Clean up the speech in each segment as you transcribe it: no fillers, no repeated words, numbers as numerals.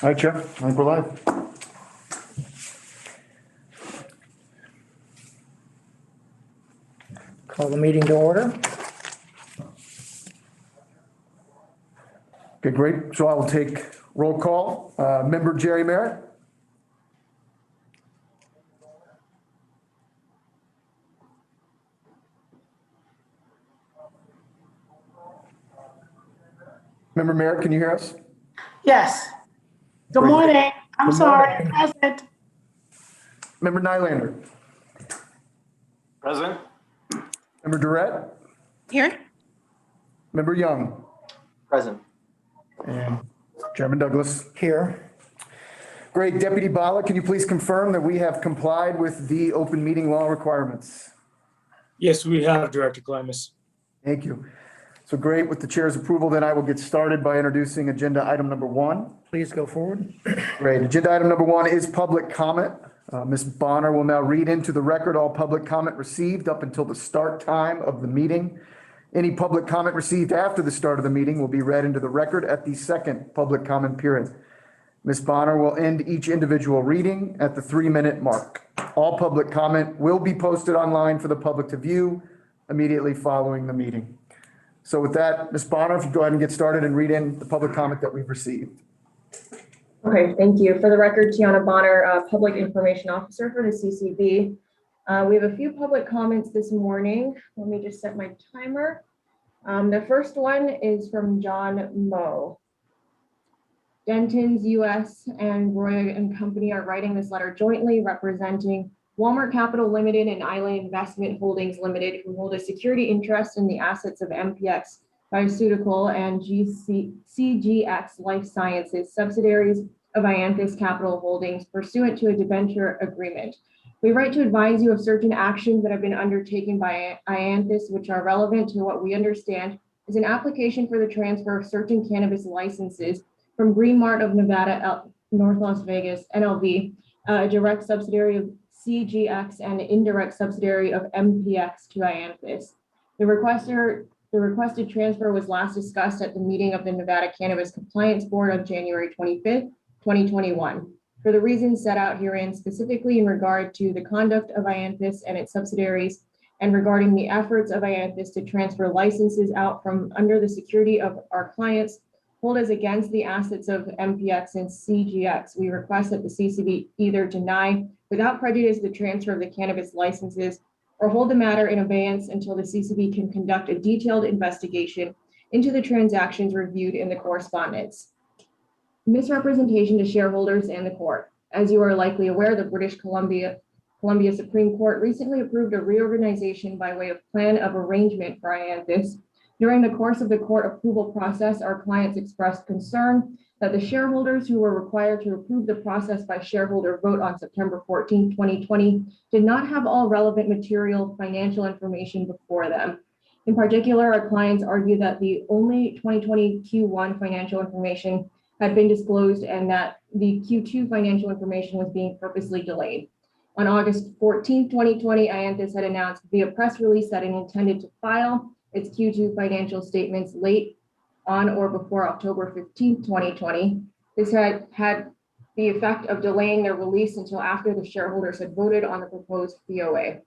All right, Chair, I think we're live. Call the meeting to order. Okay, great. So I will take roll call. Member Jerry Merritt. Member Merritt, can you hear us? Yes. Good Great. morning. I'm Good sorry, morning. present. Member Nylander. Present. Member Durrett. Here. Member Young. Present. And Chairman Douglas. Here. Great. Deputy Bala, can you please confirm that we have complied with the open meeting law requirements? Yes, we have, Director Calamis. Thank you. So great. With the chair's approval, then I will get started by introducing agenda item number 1. Please go forward. Great. Agenda item number 1 is public comment. Ms. Bonner will now read into the record all public comment received up until the start time of the meeting. Any public comment received after the start of the meeting will be read into the record at the second public comment period. Ms. Bonner will end each individual reading at the 3-minute mark. All public comment will be posted online for the public to view immediately following the meeting. So with that, Ms. Bonner, if you go ahead and get started and read in the public comment that we've received. Okay, thank you. For the record, Tiana Bonner, Public Information Officer for the CCB. We have a few public comments this morning. Let me just set my timer. The first one is from John Moe. Denton's US and Roy and Company are writing this letter jointly representing Walmart Capital Limited and Island Investment Holdings Limited, who hold a security interest in the assets of MPX Pharmaceutical and CGX Life Sciences, subsidiaries of Ianthus Capital Holdings, pursuant to a debenture agreement. We write to advise you of certain actions that have been undertaken by Ianthus, which are relevant to what we understand is an application for the transfer of certain cannabis licenses from Green Mart of Nevada, North Las Vegas, NLV, a direct subsidiary of CGX and an indirect subsidiary of MPX to Ianthus. The requested transfer was last discussed at the meeting of the Nevada Cannabis Compliance Board on January 25th, 2021. For the reasons set out herein, specifically in regard to the conduct of Ianthus and its subsidiaries, and regarding the efforts of Ianthus to transfer licenses out from under the security of our clients, hold as against the assets of MPX and CGX, we request that the CCB either deny without prejudice the transfer of the cannabis licenses or hold the matter in abeyance until the CCB can conduct a detailed investigation into the transactions reviewed in the correspondence. Misrepresentation to shareholders and the court. As you are likely aware, the British Columbia Supreme Court recently approved a reorganization by way of plan of arrangement for Ianthus. During the course of the court approval process, our clients expressed concern that the shareholders who were required to approve the process by shareholder vote on September 14, 2020, did not have all relevant material financial information before them. In particular, our clients argue that the only 2020 Q1 financial information had been disclosed and that the Q2 financial information was being purposely delayed. On August 14, 2020, Ianthus had announced via press release that it intended to file its Q2 financial statements late on or before October 15, 2020. This had the effect of delaying their release until after the shareholders had voted on the proposed POA.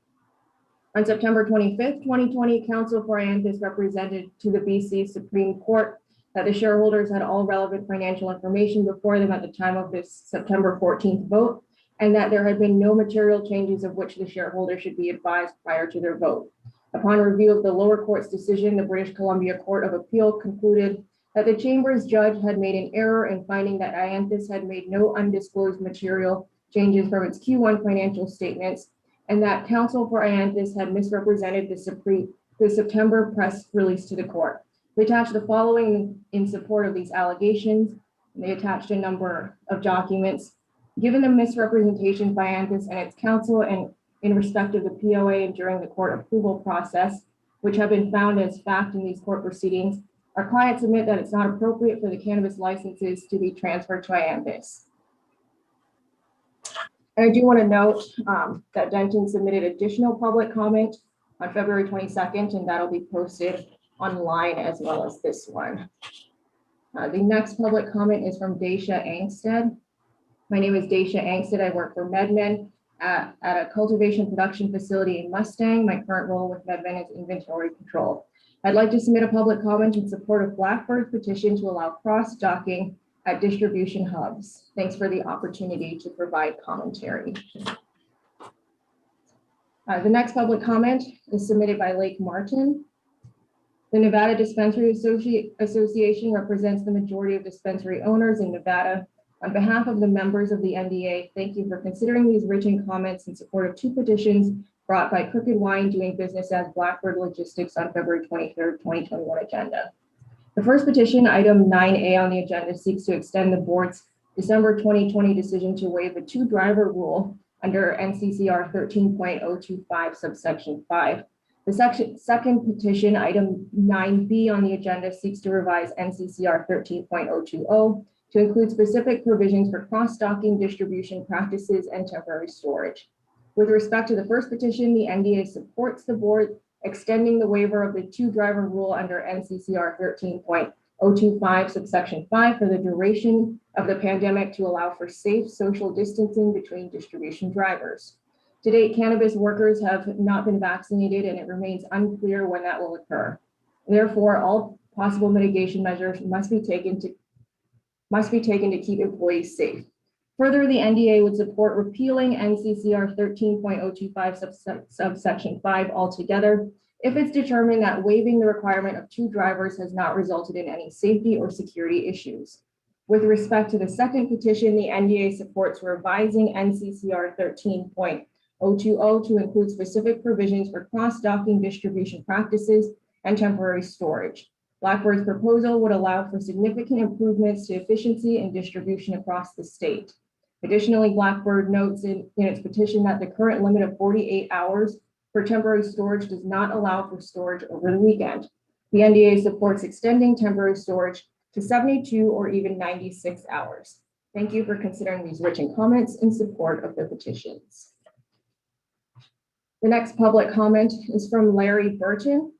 On September 25th, 2020, counsel for Ianthus represented to the BC Supreme Court that the shareholders had all relevant financial information before them at the time of this September 14th vote, and that there had been no material changes of which the shareholders should be advised prior to their vote. Upon review of the lower court's decision, the British Columbia Court of Appeal concluded that the Chamber's judge had made an error in finding that Ianthus had made no undisclosed material changes from its Q1 financial statements, and that counsel for Ianthus had misrepresented the September press release to the court. We attached the following in support of these allegations. They attached a number of documents. Given the misrepresentation by Ianthus and its counsel and in respect of the POA and during the court approval process, which have been found as fact in these court proceedings, our clients admit that it's not appropriate for the cannabis licenses to be transferred to Ianthus. And I do want to note that Denton submitted additional public comment on February 22nd, and that'll be posted online as well as this one. The next public comment is from Daisha Angsted. My name is Daisha Angsted. I work for MedMen at a cultivation production facility in Mustang. My current role with MedMen is inventory control. I'd like to submit a public comment in support of Blackbird's petition to allow cross-docking at distribution hubs. Thanks for the opportunity to provide commentary. The next public comment is submitted by Lake Martin. The Nevada Dispensary Association represents the majority of dispensary owners in Nevada. On behalf of the members of the NDA, thank you for considering these written comments in support of 2 petitions brought by Crooked Wine doing business as Blackbird Logistics on February 23rd, 2021 agenda. The first petition, item 9A on the agenda, seeks to extend the board's December 2020 decision to waive the 2-driver rule under NCCR 13.025 subsection 5. The second petition, item 9B on the agenda, seeks to revise NCCR 13.020 to include specific provisions for cross-docking distribution practices and temporary storage. With respect to the first petition, the NDA supports the board extending the waiver of the 2-driver rule under NCCR 13.025 subsection 5 for the duration of the pandemic to allow for safe social distancing between distribution drivers. To date, cannabis workers have not been vaccinated, and it remains unclear when that will occur. Therefore, all possible mitigation measures must be taken to keep employees safe. Further, the NDA would support repealing NCCR 13.025 subsection 5 altogether if it's determined that waiving the requirement of 2 drivers has not resulted in any safety or security issues. With respect to the second petition, the NDA supports revising NCCR 13.020 to include specific provisions for cross-docking distribution practices and temporary storage. Blackbird's proposal would allow for significant improvements to efficiency and distribution across the state. Additionally, Blackbird notes in its petition that the current limit of 48 hours for temporary storage does not allow for storage over the weekend. The NDA supports extending temporary storage to 72 or even 96 hours. Thank you for considering these written comments in support of the petitions. The next public comment is from Larry Burton.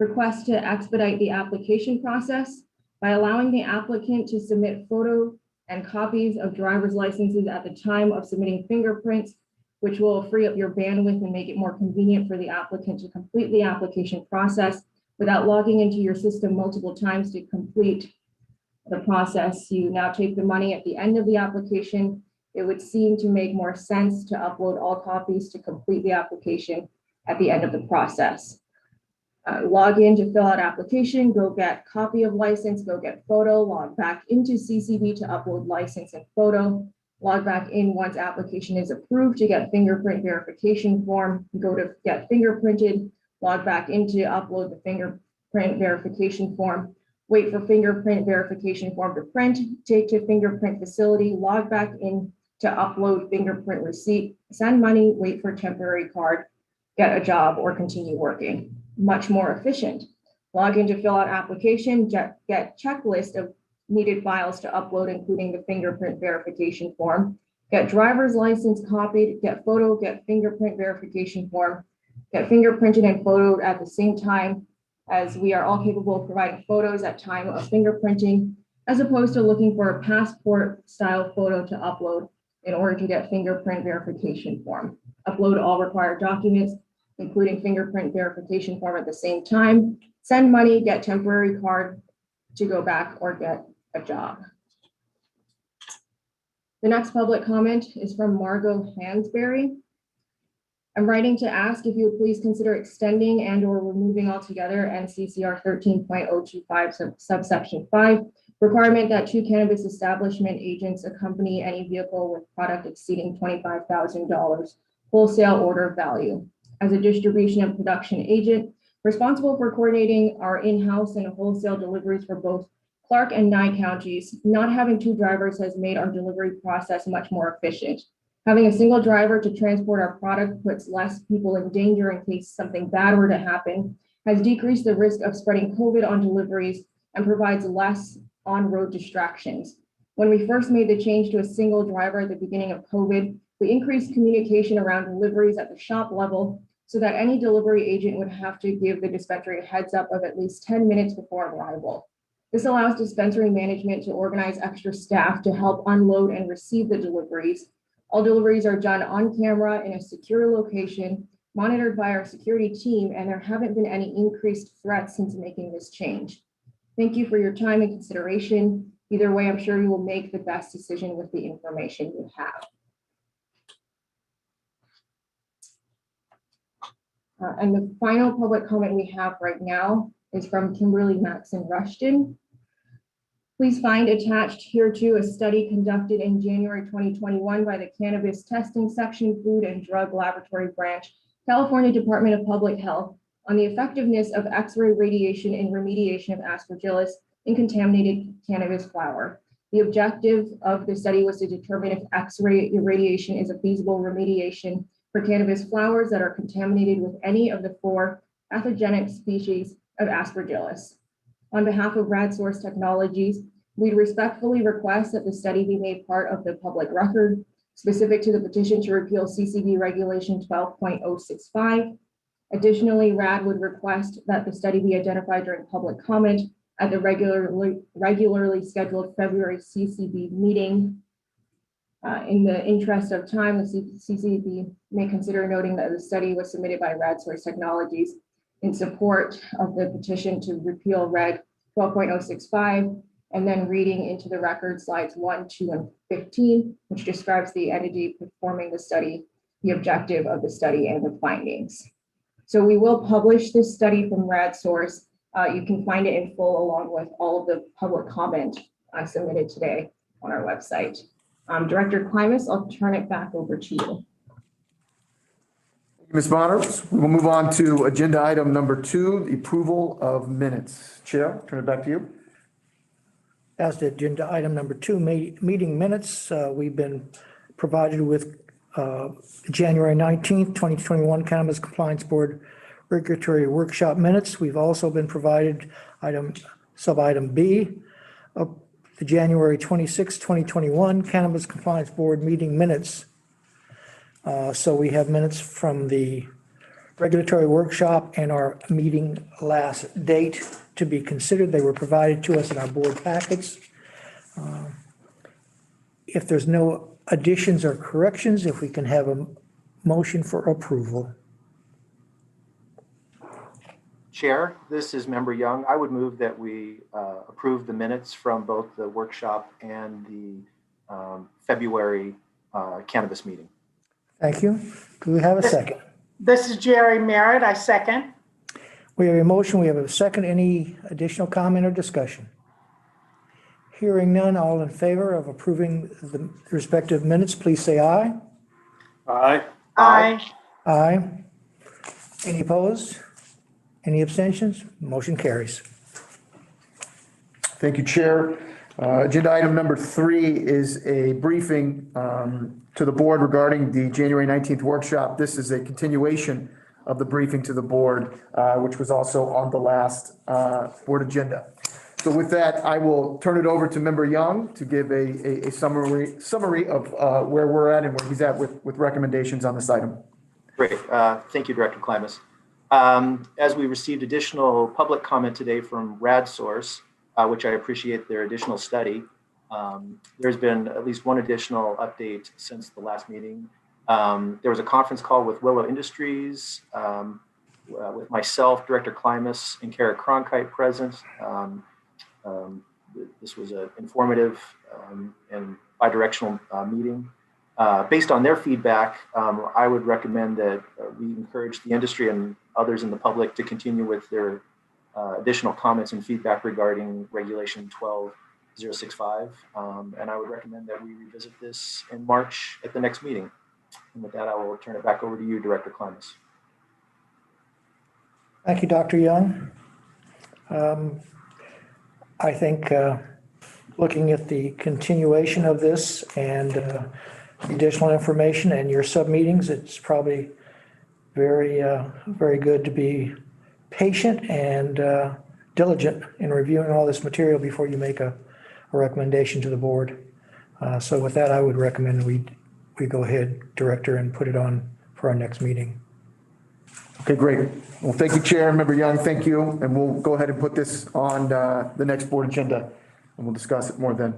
Request to expedite the application process by allowing the applicant to submit photo and copies of driver's licenses at the time of submitting fingerprints, which will free up your bandwidth and make it more convenient for the applicant to complete the application process without logging into your system multiple times to complete the process. You now take the money at the end of the application. It would seem to make more sense to upload all copies to complete the application at the end of the process. Log in to fill out application, go get copy of license, go get photo, log back into CCB to upload license and photo, log back in once application is approved to get fingerprint verification form, go to get fingerprinted, log back in to upload the fingerprint verification form, wait for fingerprint verification form to print, take to fingerprint facility, log back in to upload fingerprint receipt, send money, wait for temporary card, get a job, or continue working. Much more efficient. Log in to fill out application, get checklist of needed files to upload, including the fingerprint verification form, get driver's license copied, get photo, get fingerprint verification form, get fingerprinted and photoed at the same time, as we are all capable of providing photos at time of fingerprinting, as opposed to looking for a passport style photo to upload in order to get fingerprint verification form. Upload all required documents, including fingerprint verification form at the same time, send money, get temporary card to go back or get a job. The next public comment is from Margot Hansberry. I'm writing to ask if you would please consider extending and or removing altogether NCCR 13.025 subsection 5, requirement that 2 cannabis establishment agents accompany any vehicle with product exceeding $25,000 wholesale order value. As a distribution and production agent responsible for coordinating our in-house and wholesale deliveries for both Clark and Nye counties, not having 2 drivers has made our delivery process much more efficient. Having a single driver to transport our product puts less people in danger in case something bad were to happen, has decreased the risk of spreading COVID on deliveries, and provides less on-road distractions. When we first made the change to a single driver at the beginning of COVID, we increased communication around deliveries at the shop level so that any delivery agent would have to give the dispensary a heads up of at least 10 minutes before arrival. This allows dispensary management to organize extra staff to help unload and receive the deliveries. All deliveries are done on camera in a secure location, monitored by our security team, and there haven't been any increased threats since making this change. Thank you for your time and consideration. Either way, I'm sure you will make the best decision with the information you have. And the final public comment we have right now is from Kimberly Maxon Rushton. Please find attached hereto a study conducted in January 2021 by the Cannabis Testing Section, Food and Drug Laboratory Branch, California Department of Public Health, on the effectiveness of X-ray radiation in remediation of aspergillus in contaminated cannabis flower. The objective of the study was to determine if X-ray irradiation is a feasible remediation for cannabis flowers that are contaminated with any of the 4 pathogenic species of aspergillus. On behalf of RadSource Technologies, we respectfully request that the study be made part of the public record, specific to the petition to repeal CCB Regulation 12.065. Additionally, RAD would request that the study be identified during public comment at the regularly scheduled February CCB meeting. In the interest of time, the CCB may consider noting that the study was submitted by RadSource Technologies in support of the petition to repeal Reg 12.065, and then reading into the record slides 1, 2, and 15, which describes the entity performing the study, the objective of the study, and the findings. So we will publish this study from RadSource. You can find it in full along with all of the public comment submitted today on our website. Director Klimas, I'll turn it back over to you. Ms. Bonner, we'll move on to agenda item number 2, the approval of minutes. Chair, turn it back to you. As to agenda item number 2, meeting minutes, we've been provided with January 19th, 2021 Cannabis Compliance Board Regulatory Workshop minutes. We've also been provided sub-item B of the January 26, 2021 Cannabis Compliance Board meeting minutes. So we have minutes from the regulatory workshop and our meeting last date to be considered. They were provided to us in our board packets. If there's no additions or corrections, if we can have a motion for approval. Chair, this is Member Young. I would move that we approve the minutes from both the workshop and the February cannabis meeting. Thank you. Do we have a second? This is Jerry Merritt. I second. We have a motion. We have a second. Any additional comment or discussion? Hearing none, all in favor of approving the respective minutes, please say aye. Aye. Aye. Aye. Any opposed? Any abstentions? Motion carries. Thank you, Chair. Agenda item number 3 is a briefing to the board regarding the January 19th workshop. This is a continuation of the briefing to the board, which was also on the last board agenda. So with that, I will turn it over to Member Young to give a summary of where we're at and where he's at with recommendations on this item. Great. Thank you, Director Klimas. As we received additional public comment today from RadSource, which I appreciate their additional study, there's been at least one additional update since the last meeting. There was a conference call with Willow Industries, with myself, Director Klimas, and Kara Cronkite present. This was an informative and bidirectional meeting. Based on their feedback, I would recommend that we encourage the industry and others in the public to continue with their additional comments and feedback regarding Regulation 12065. And I would recommend that we revisit this in March at the next meeting. And with that, I will turn it back over to you, Director Klimas. Thank you, Dr. Young. I think looking at the continuation of this and additional information and your sub-meetings, it's probably very good to be patient and diligent in reviewing all this material before you make a recommendation to the board. So with that, I would recommend we go ahead, Director, and put it on for our next meeting. Okay, great. Well, thank you, Chair. Member Young, thank you. And we'll go ahead and put this on the next board agenda and we'll discuss it more then.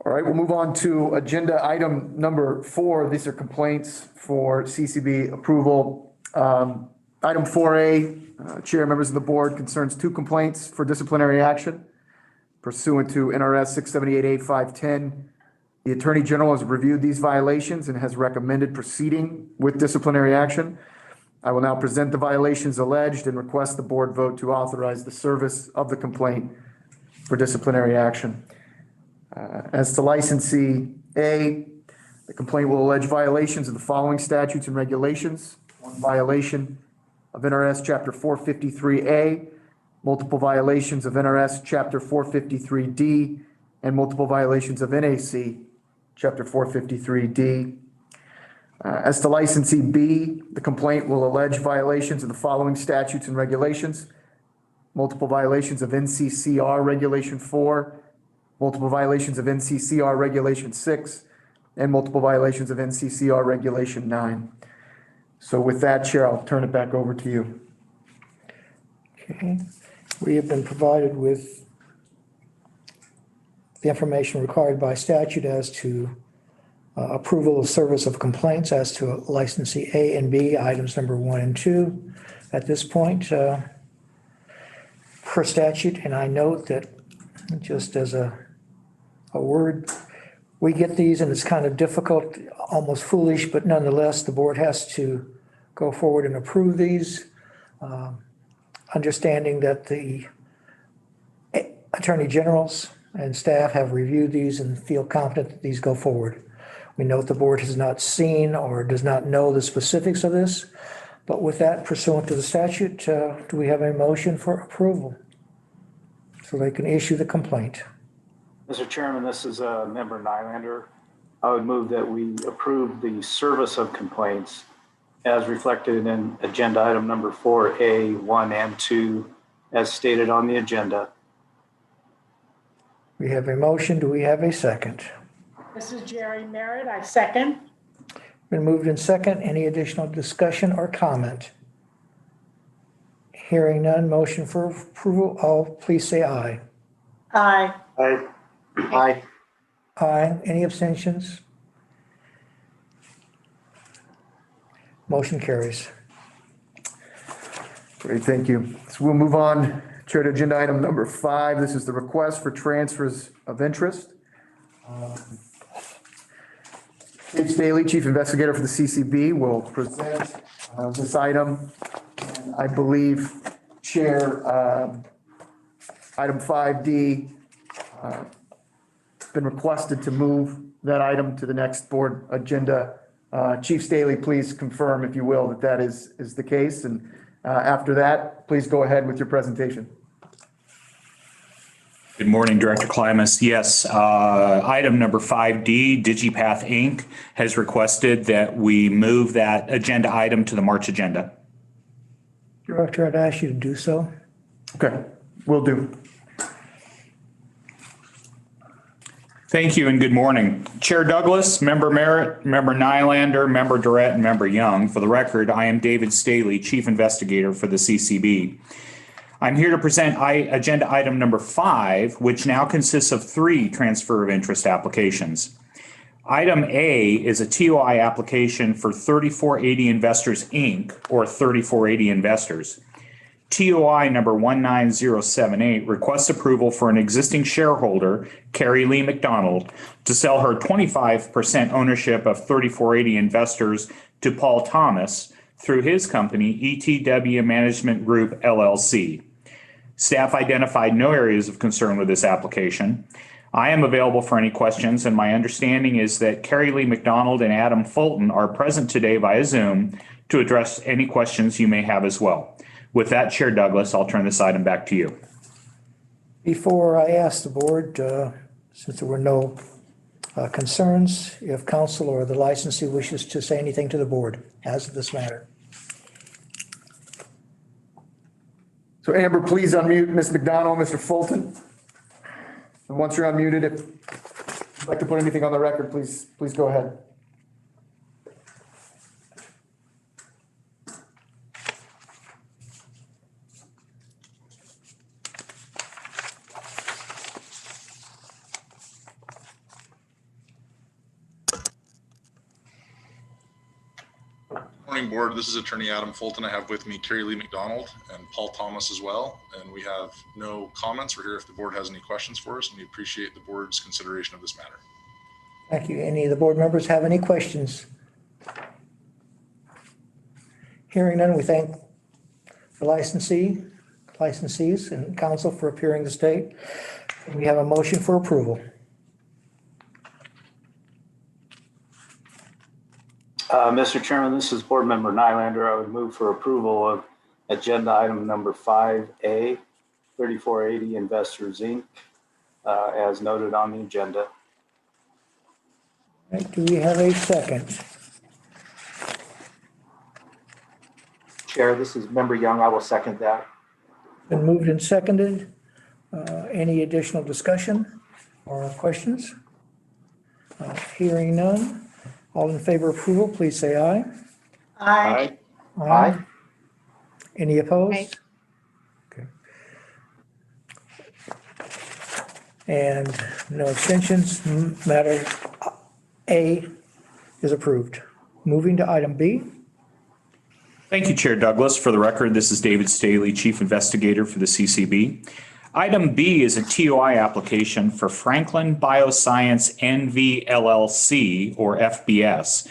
All right, we'll move on to agenda item number 4. These are complaints for CCB approval. Item 4A, Chair, members of the board, concerns 2 complaints for disciplinary action pursuant to NRS 678A510. The Attorney General has reviewed these violations and has recommended proceeding with disciplinary action. I will now present the violations alleged and request the board vote to authorize the service of the complaint for disciplinary action. As to licensee A, the complaint will allege violations of the following statutes and regulations. 1 violation of NRS Chapter 453A, multiple violations of NRS Chapter 453D, and multiple violations of NAC Chapter 453D. As to licensee B, the complaint will allege violations of the following statutes and regulations. Multiple violations of NCCR Regulation 4, multiple violations of NCCR Regulation 6, and multiple violations of NCCR Regulation 9. So with that, Chair, I'll turn it back over to you. Okay. We have been provided with the information required by statute as to approval of service of complaints as to licensee A and B, items number 1 and 2. At this point, per statute, and I note that just as a word, we get these and it's kind of difficult, almost foolish, but nonetheless, the board has to go forward and approve these, understanding that the attorney generals and staff have reviewed these and feel confident that these go forward. We note the board has not seen or does not know the specifics of this, but with that, pursuant to the statute, do we have a motion for approval so they can issue the complaint? Mr. Chairman, this is Member Nylander. I would move that we approve the service of complaints as reflected in agenda item number 4A, 1 and 2, as stated on the agenda. We have a motion. Do we have a second? This is Jerry Merritt. I second. Been moved in second. Any additional discussion or comment? Hearing none, motion for approval. All, please say aye. Aye. Aye. Aye. Aye. Any abstentions? Motion carries. Great, thank you. So we'll move on, Chair, to agenda item number 5. This is the request for transfers of interest. Dave Staley, Chief Investigator for the CCB, will present this item. And I believe, Chair, item 5D, been requested to move that item to the next board agenda. Chief Staley, please confirm, if you will, that that is the case. And after that, please go ahead with your presentation. Good morning, Director Klimas. Yes, item number 5D, DigiPath Inc. has requested that we move that agenda item to the March agenda. Director, I'd ask you to do so. Okay, will do. Thank you and good morning. Chair Douglas, Member Merritt, Member Nylander, Member Durrett, and Member Young. For the record, I am David Staley, Chief Investigator for the CCB. I'm here to present agenda item number 5, which now consists of 3 transfer of interest applications. Item A is a TOI application for 3480 Investors, Inc., or 3480 Investors. TOI number 19078 requests approval for an existing shareholder, Carrie Lee McDonald, to sell her 25% ownership of 3480 Investors to Paul Thomas through his company, ETW Management Group, LLC. Staff identified no areas of concern with this application. I am available for any questions, and my understanding is that Carrie Lee McDonald and Adam Fulton are present today via Zoom to address any questions you may have as well. With that, Chair Douglas, I'll turn this item back to you. Before I ask the board, since there were no concerns, if counsel or the licensee wishes to say anything to the board as of this matter. So Amber, please unmute Ms. McDonald, Mr. Fulton. And once you're unmuted, if you'd like to put anything on the record, please go ahead. Morning, board. This is Attorney Adam Fulton. I have with me Carrie Lee McDonald and Paul Thomas as well. And we have no comments. We're here if the board has any questions for us, and we appreciate the board's consideration of this matter. Thank you. Any of the board members have any questions? Hearing none, we thank the licensees and council for appearing to state. We have a motion for approval. Mr. Chairman, this is Board Member Nylander. I would move for approval of agenda item number 5A, 3480 Investors Inc., as noted on the agenda. All right, do we have a second? Chair, this is Member Young. I will second that. Been moved and seconded. Any additional discussion or questions? Hearing none. All in favor of approval, please say aye. Aye. Aye. Any opposed? Aye. Okay. And no abstentions. Matter A is approved. Moving to item B. Thank you, Chair Douglas. For the record, this is David Staley, Chief Investigator for the CCB. Item B is a TOI application for Franklin Bioscience NV LLC, or FBS.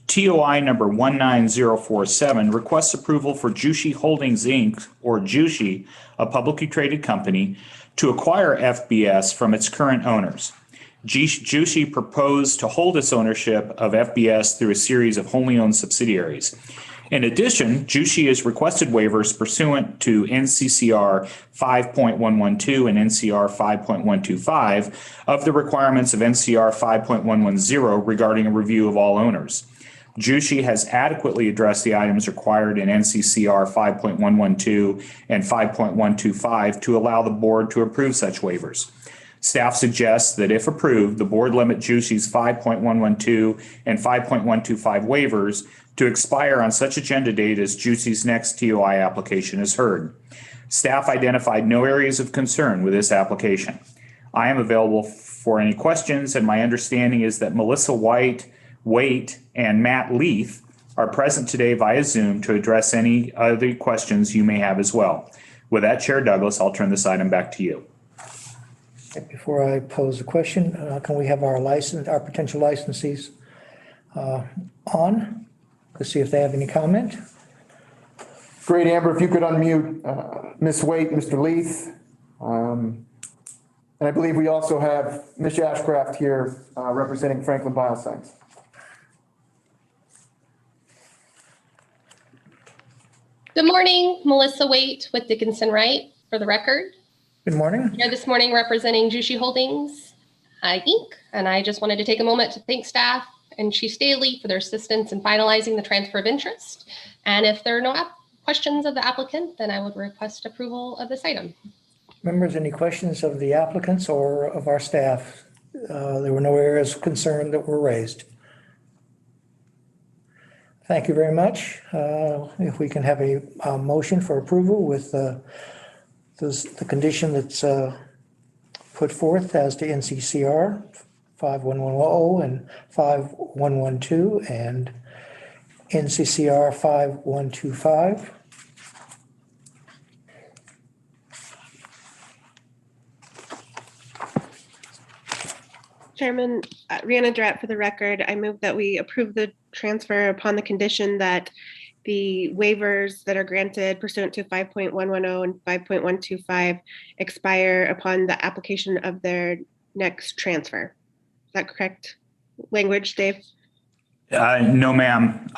TOI number 19047 requests approval for Jushi Holdings, Inc., or Jushi, a publicly traded company, to acquire FBS from its current owners. Jushi proposed to hold its ownership of FBS through a series of wholly owned subsidiaries. In addition, Jushi has requested waivers pursuant to NCCR 5.112 and NCR 5.125 of the requirements of NCR 5.110 regarding a review of all owners. Jushi has adequately addressed the items required in NCCR 5.112 and 5.125 to allow the board to approve such waivers. Staff suggests that if approved, the board limit Jushi's 5.112 and 5.125 waivers to expire on such agenda date as Jushi's next TOI application is heard. Staff identified no areas of concern with this application. I am available for any questions, and my understanding is that Melissa Waite, and Matt Leith are present today via Zoom to address any other questions you may have as well. With that, Chair Douglas, I'll turn this item back to you. Before I pose a question, can we have our potential licensees on to see if they have any comment? Great, Amber, if you could unmute Ms. Waite, Mr. Leith. And I believe we also have Ms. Ashcraft here representing Franklin Bioscience. Good morning, Melissa Waite with Dickinson Wright, for the record. Good morning. Here this morning representing Jushi Holdings, Inc. And I just wanted to take a moment to thank staff and Chief Staley for their assistance in finalizing the transfer of interest. And if there are no questions of the applicant, then I would request approval of this item. Members, any questions of the applicants or of our staff? There were no areas of concern that were raised. Thank you very much. If we can have a motion for approval with the condition that's put forth as to NCCR 5.110 and 5.112 and NCCR 5.125. Chairman, Rhianna Durrett for the record. I move that we approve the transfer upon the condition that the waivers that are granted pursuant to 5.110 and 5.125 expire upon the application of their next transfer. Is that correct language, Dave? No, ma'am.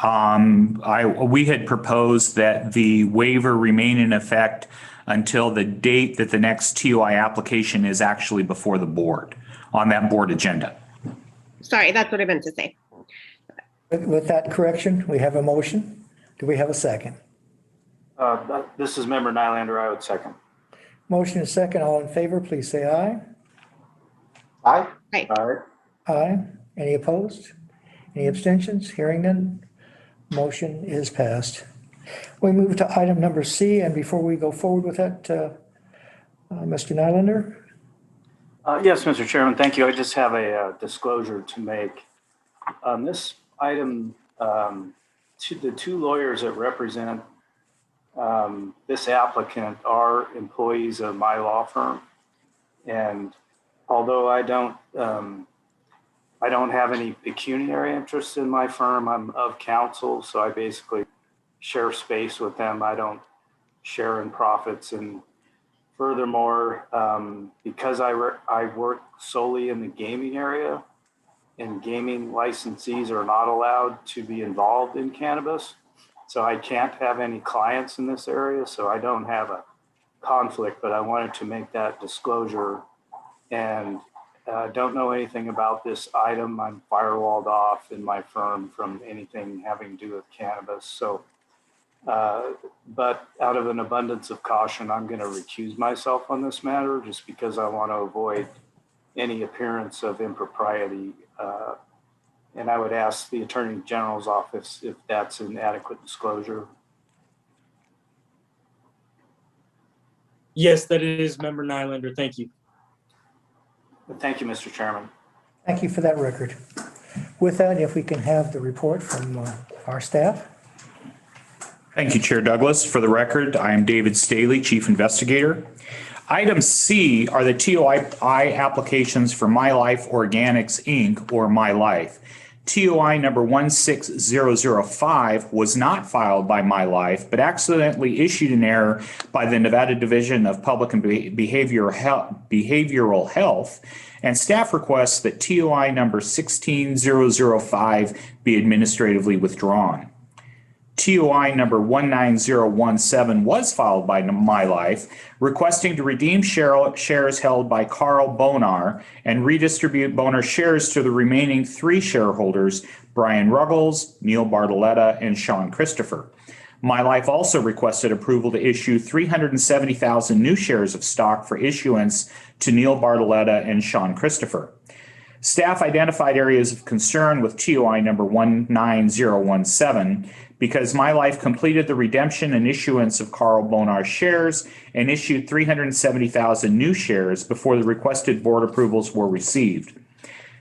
We had proposed that the waiver remain in effect until the date that the next TOI application is actually before the board on that board agenda. Sorry, that's what I meant to say. With that correction, we have a motion. Do we have a second? This is Member Nylander. I would second. Motion is second. All in favor, please say aye. Aye. Aye. Aye. Aye. Any opposed? Any abstentions? Hearing none. Motion is passed. We move to item number C, and before we go forward with that, Mr. Nylander. Yes, Mr. Chairman, thank you. I just have a disclosure to make. This item the two lawyers that represent this applicant are employees of my law firm. And although I don't have any pecuniary interest in my firm, I'm of counsel, so I basically share space with them. I don't share in profits. And furthermore, because I work solely in the gaming area, and gaming licensees are not allowed to be involved in cannabis. So I can't have any clients in this area, so I don't have a conflict, but I wanted to make that disclosure. And don't know anything about this item. I'm firewalled off in my firm from anything having to do with cannabis. So, but out of an abundance of caution, I'm going to recuse myself on this matter just because I want to avoid any appearance of impropriety. And I would ask the Attorney General's office if that's an adequate disclosure. Yes, that is Member Nylander. Thank you. Thank you, Mr. Chairman. Thank you for that record. With that, if we can have the report from our staff. Thank you, Chair Douglas. For the record, I am David Staley, Chief Investigator. Item C are the TOI applications for My Life Organics, Inc., or My Life. TOI number 16005 was not filed by My Life, but accidentally issued in error by the Nevada Division of Public and Behavioral Health, and staff requests that TOI number 16005 be administratively withdrawn. TOI number 19017 was filed by My Life, requesting to redeem shares held by Carl Bonar and redistribute Bonar shares to the remaining 3 shareholders, Brian Ruggles, Neil Bartoletta, and Sean Christopher. My Life also requested approval to issue 370,000 new shares of stock for issuance to Neil Bartoletta and Sean Christopher. Staff identified areas of concern with TOI number 19017 because My Life completed the redemption and issuance of Carl Bonar's shares and issued 370,000 new shares before the requested board approvals were received.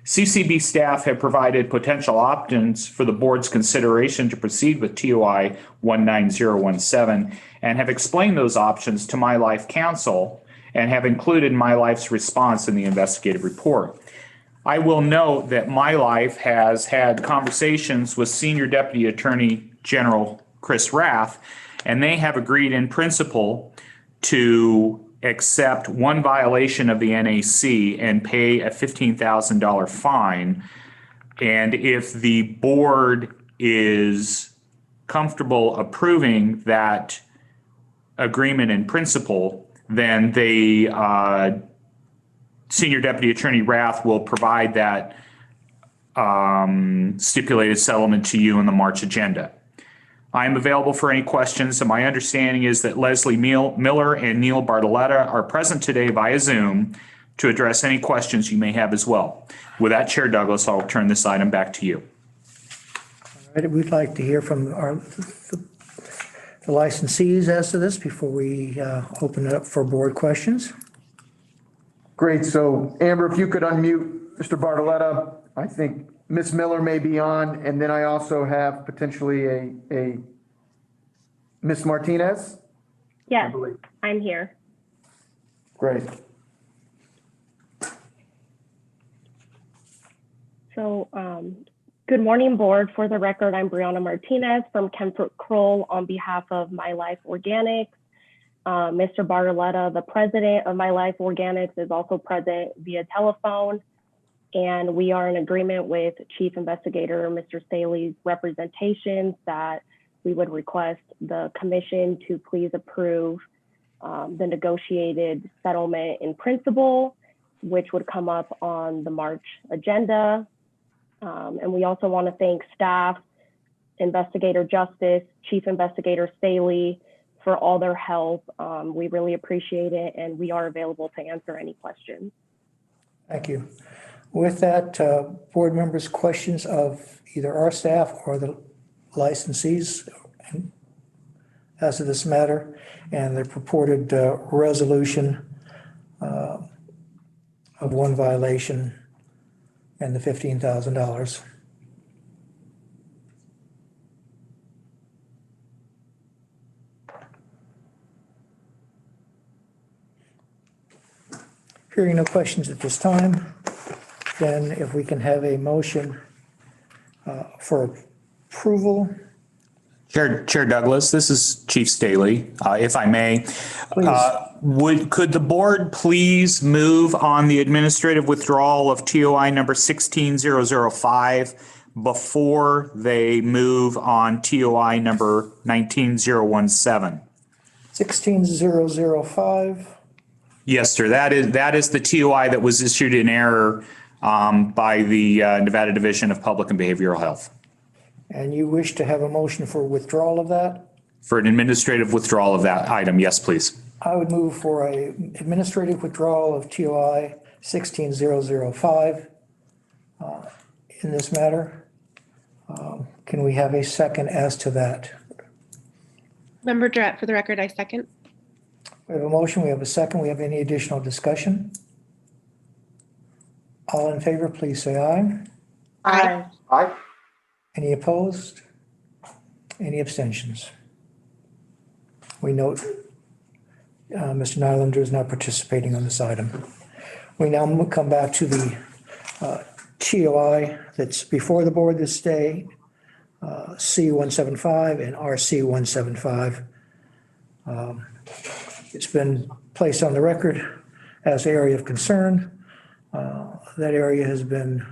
CCB staff have provided potential opt-ins for the board's consideration to proceed with TOI 19017 and have explained those options to My Life counsel and have included My Life's response in the investigative report. I will note that My Life has had conversations with Senior Deputy Attorney General Chris Rath, and they have agreed in principle to accept one violation of the NAC and pay a $15,000 fine. And if the board is comfortable approving that agreement in principle, then they Senior Deputy Attorney Rath will provide that stipulated settlement to you in the March agenda. I am available for any questions, and my understanding is that Leslie Miller and Neil Bartoletta are present today via Zoom to address any questions you may have as well. With that, Chair Douglas, I'll turn this item back to you. All right, we'd like to hear from the licensees as to this before we open it up for board questions. Great. So Amber, if you could unmute Mr. Bartoletta, I think Ms. Miller may be on, and then I also have potentially a Ms. Martinez. Yes, I'm here. Great. So, good morning, board. For the record, I'm Brianna Martinez from Kemford Kroll on behalf of My Life Organics. Mr. Bartoletta, the president of My Life Organics, is also present via telephone, and we are in agreement with Chief Investigator Mr. Staley's representations that we would request the commission to please approve the negotiated settlement in principle, which would come up on the March agenda. And we also want to thank staff, Investigator Justice, Chief Investigator Staley, for all their help. We really appreciate it, and we are available to answer any questions. Thank you. With that, board members, questions of either our staff or the licensees as to this matter and the purported resolution of one violation and the $15,000. Hearing no questions at this time, then if we can have a motion for approval. Chair Douglas, this is Chief Staley, if I may. Could the board please move on the administrative withdrawal of TOI number 16005 before they move on TOI number 19017? 16005. Yes, sir. That is the TOI that was issued in error by the Nevada Division of Public and Behavioral Health. And you wish to have a motion for withdrawal of that? For an administrative withdrawal of that item, yes, please. I would move for a administrative withdrawal of TOI 16005 in this matter. Can we have a second as to that? Member Durrett, for the record, I second. We have a motion, we have a second. We have any additional discussion? All in favor, please say aye. Aye. Aye. Any opposed? Any abstentions? We note Mr. Nylander is not participating on this item. We now come back to the TOI that's before the board this day, C-175 and RC-175. It's been placed on the record as area of concern. That area has been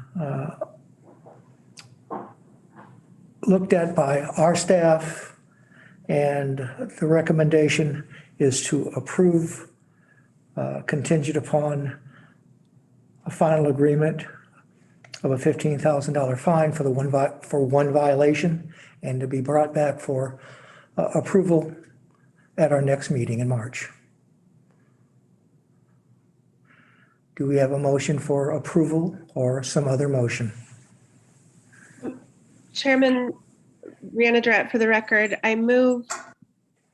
looked at by our staff, and the recommendation is to approve contingent upon a final agreement of a $15,000 fine for one violation, and to be brought back for approval at our next meeting in March. Do we have a motion for approval or some other motion? Chairman Brianna Durrett, for the record, I move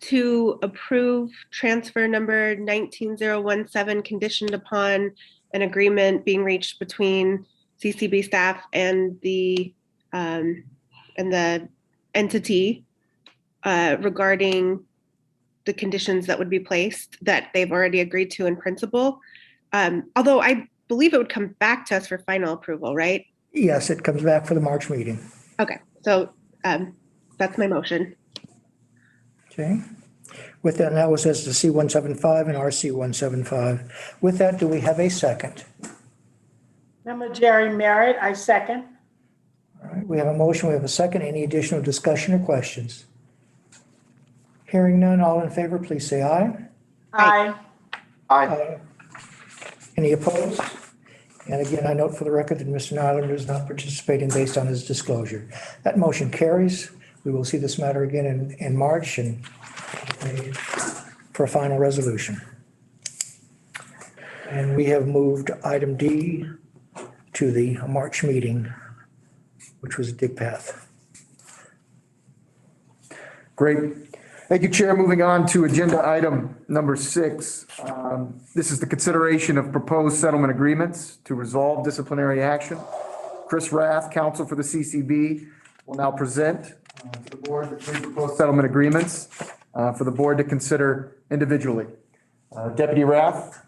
to approve transfer number 19017 conditioned upon an agreement being reached between CCB staff and the entity regarding the conditions that would be placed that they've already agreed to in principle. Although I believe it would come back to us for final approval, right? Yes, it comes back for the March meeting. Okay, so that's my motion. Okay. With that, now it says the C-175 and RC-175. With that, do we have a second? Member Jerry Merritt, I second. All right, we have a motion, we have a second. Any additional discussion or questions? Hearing none, all in favor, please say aye. Aye. Aye. Any opposed? And again, I note for the record that Mr. Nylander is not participating based on his disclosure. That motion carries. We will see this matter again in March and for a final resolution. And we have moved item D to the March meeting, which was a dig path. Great. Thank you, Chair. Moving on to agenda item number 6. This is the consideration of proposed settlement agreements to resolve disciplinary action. Chris Rath, counsel for the CCB, will now present to the board the 3 proposed settlement agreements for the board to consider individually. Deputy Rath.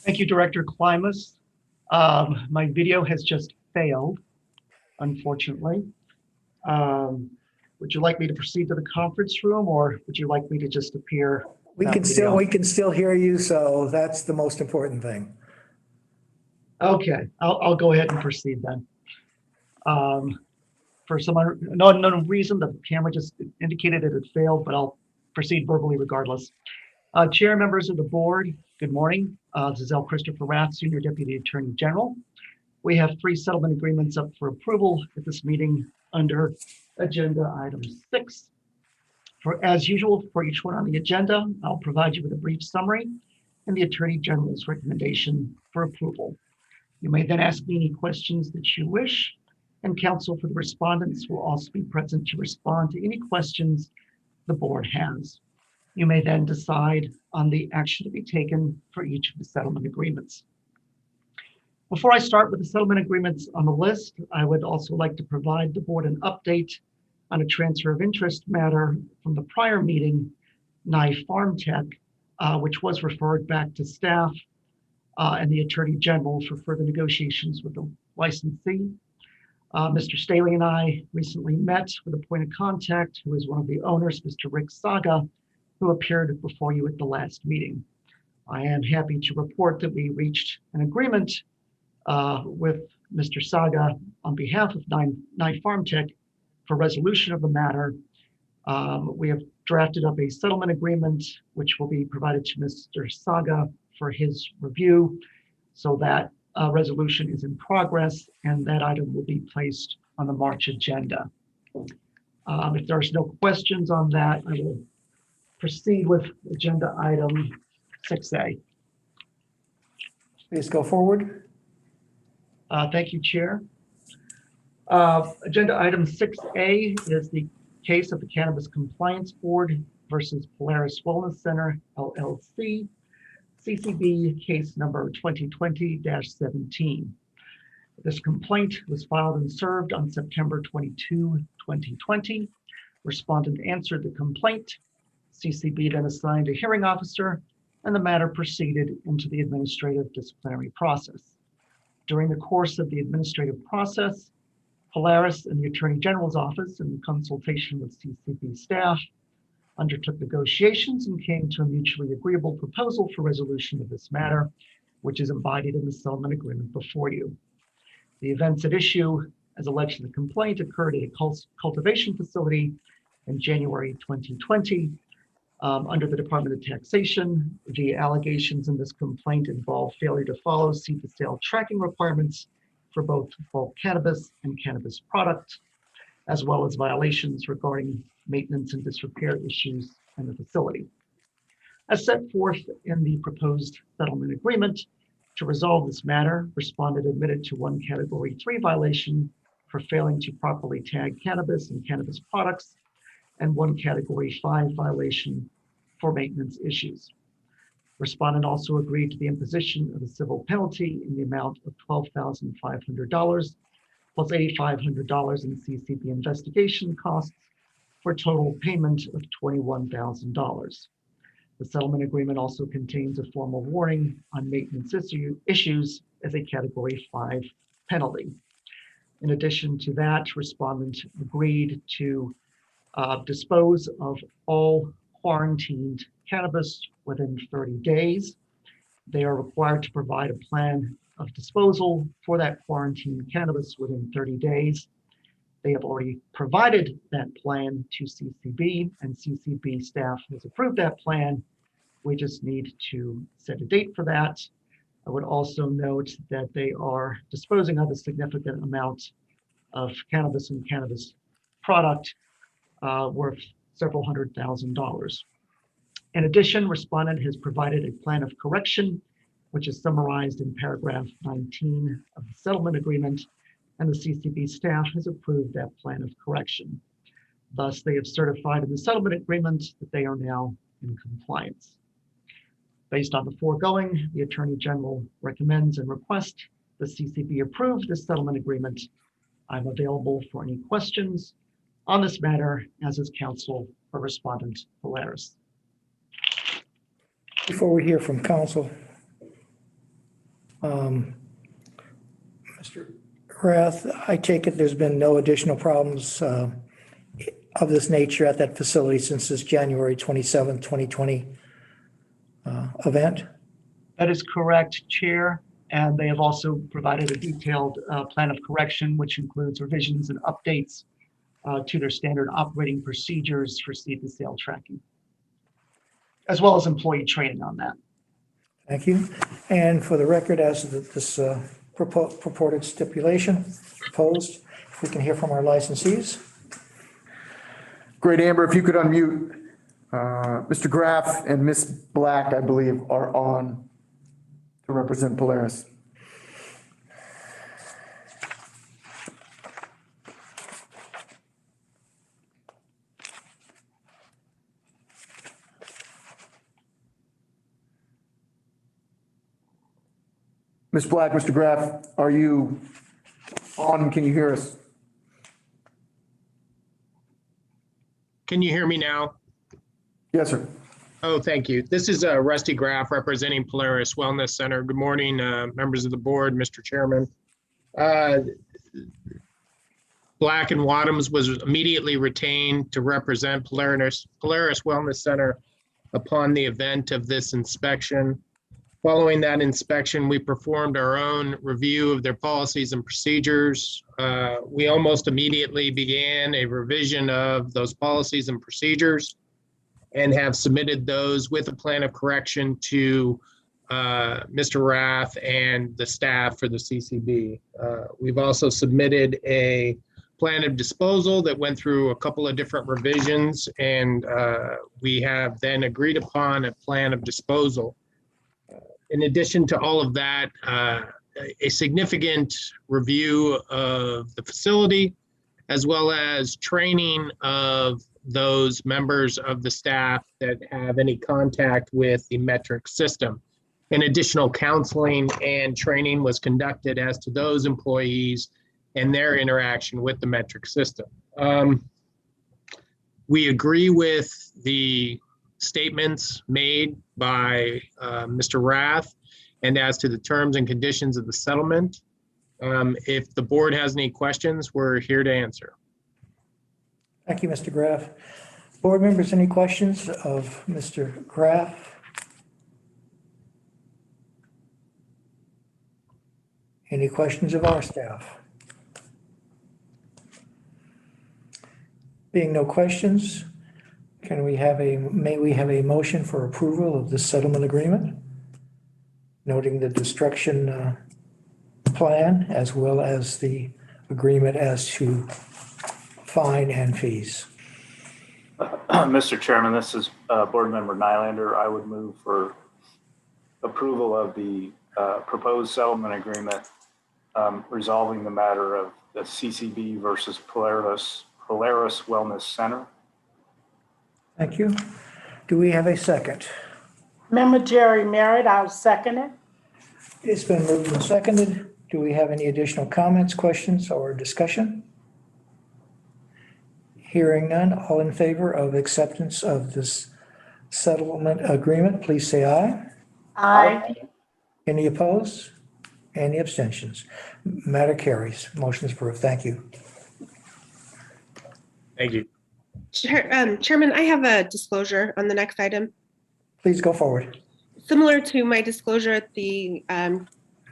Thank you, Director Klimas. My video has just failed, unfortunately. Would you like me to proceed to the conference room, or would you like me to just appear? We can still hear you, so that's the most important thing. Okay, I'll go ahead and proceed then. For some unknown reason, the camera just indicated it had failed, but I'll proceed verbally regardless. Chair, members of the board, good morning. This is L. Christopher Rath, Senior Deputy Attorney General. We have 3 settlement agreements up for approval at this meeting under agenda item 6. As usual, for each one on the agenda, I'll provide you with a brief summary and the Attorney General's recommendation for approval. You may then ask me any questions that you wish, and counsel for the respondents will also be present to respond to any questions the board has. You may then decide on the action to be taken for each of the settlement agreements. Before I start with the settlement agreements on the list, I would also like to provide the board an update on a transfer of interest matter from the prior meeting, Nye Farm Tech, which was referred back to staff and the Attorney General for further negotiations with the licensee. Mr. Staley and I recently met with a point of contact who is one of the owners, Mr. Rick Saga, who appeared before you at the last meeting. I am happy to report that we reached an agreement with Mr. Saga on behalf of Night Farm Tech for resolution of the matter. We have drafted up a settlement agreement, which will be provided to Mr. Saga for his review. So that resolution is in progress and that item will be placed on the March agenda. If there's no questions on that, I will proceed with agenda item 6A. Please go forward. Thank you, Chair. Agenda item 6A is the case of the Cannabis Compliance Board versus Polaris Wellness Center, LLC, CCB case number 2020-17. This complaint was filed and served on September 22, 2020. Respondent answered the complaint. CCB then assigned a hearing officer, and the matter proceeded into the administrative disciplinary process. During the course of the administrative process, Polaris and the Attorney General's office, in consultation with CCB staff, undertook negotiations and came to a mutually agreeable proposal for resolution of this matter, which is embodied in the settlement agreement before you. The events at issue, as alleged in the complaint, occurred at a cultivation facility in January 2020 under the Department of Taxation. The allegations in this complaint involve failure to follow seed-to-sale tracking requirements for both bulk cannabis and cannabis products, as well as violations regarding maintenance and disrepair issues in the facility. As set forth in the proposed settlement agreement, to resolve this matter, respondent admitted to one Category 3 violation for failing to properly tag cannabis and cannabis products, and one Category 5 violation for maintenance issues. Respondent also agreed to the imposition of a civil penalty in the amount of $12,500 plus $8,500 in CCB investigation costs for a total payment of $21,000. The settlement agreement also contains a formal warning on maintenance issues as a Category 5 penalty. In addition to that, respondent agreed to dispose of all quarantined cannabis within 30 days. They are required to provide a plan of disposal for that quarantined cannabis within 30 days. They have already provided that plan to CCB, and CCB staff has approved that plan. We just need to set a date for that. I would also note that they are disposing of a significant amount of cannabis and cannabis product worth several $100,000. In addition, respondent has provided a plan of correction, which is summarized in paragraph 19 of the settlement agreement, and the CCB staff has approved that plan of correction. Thus, they have certified in the settlement agreement that they are now in compliance. Based on the foregoing, the Attorney General recommends and requests the CCB approve this settlement agreement. I'm available for any questions on this matter, as is counsel for respondent Polaris. Before we hear from counsel, Mr. Rath, I take it there's been no additional problems of this nature at that facility since this January 27, 2020 event? That is correct, Chair. And they have also provided a detailed plan of correction, which includes revisions and updates to their standard operating procedures for seed-to-sale tracking, as well as employee training on that. Thank you. And for the record, as to this purported stipulation proposed, if we can hear from our licensees. Great, Amber, if you could unmute. Mr. Graff and Ms. Black, I believe, are on to represent Polaris. Ms. Black, Mr. Graff, are you on? Can you hear us? Can you hear me now? Yes, sir. Oh, thank you. This is Rusty Graff representing Polaris Wellness Center. Good morning, members of the board, Mr. Chairman. Black and Wadhams was immediately retained to represent Polaris Wellness Center upon the event of this inspection. Following that inspection, we performed our own review of their policies and procedures. We almost immediately began a revision of those policies and procedures and have submitted those with a plan of correction to Mr. Rath and the staff for the CCB. We've also submitted a plan of disposal that went through a couple of different revisions, and we have then agreed upon a plan of disposal. In addition to all of that, a significant review of the facility, as well as training of those members of the staff that have any contact with the metric system. And additional counseling and training was conducted as to those employees and their interaction with the metric system. We agree with the statements made by Mr. Rath and as to the terms and conditions of the settlement. If the board has any questions, we're here to answer. Thank you, Mr. Graff. Board members, any questions of Mr. Graff? Any questions of our staff? Being no questions, may we have a motion for approval of the settlement agreement? Noting the destruction plan as well as the agreement as to fine and fees. Mr. Chairman, this is Board Member Nylander. I would move for approval of the proposed settlement agreement resolving the matter of the CCB versus Polaris Wellness Center. Thank you. Do we have a second? Member Jerry Merritt, I'll second it. It's been moved and seconded. Do we have any additional comments, questions, or discussion? Hearing none, all in favor of acceptance of this settlement agreement, please say aye. Aye. Any opposed? Any abstentions? Matter carries. Motion is approved. Thank you. Thank you. Chairman, I have a disclosure on the next item. Please go forward. Similar to my disclosure at the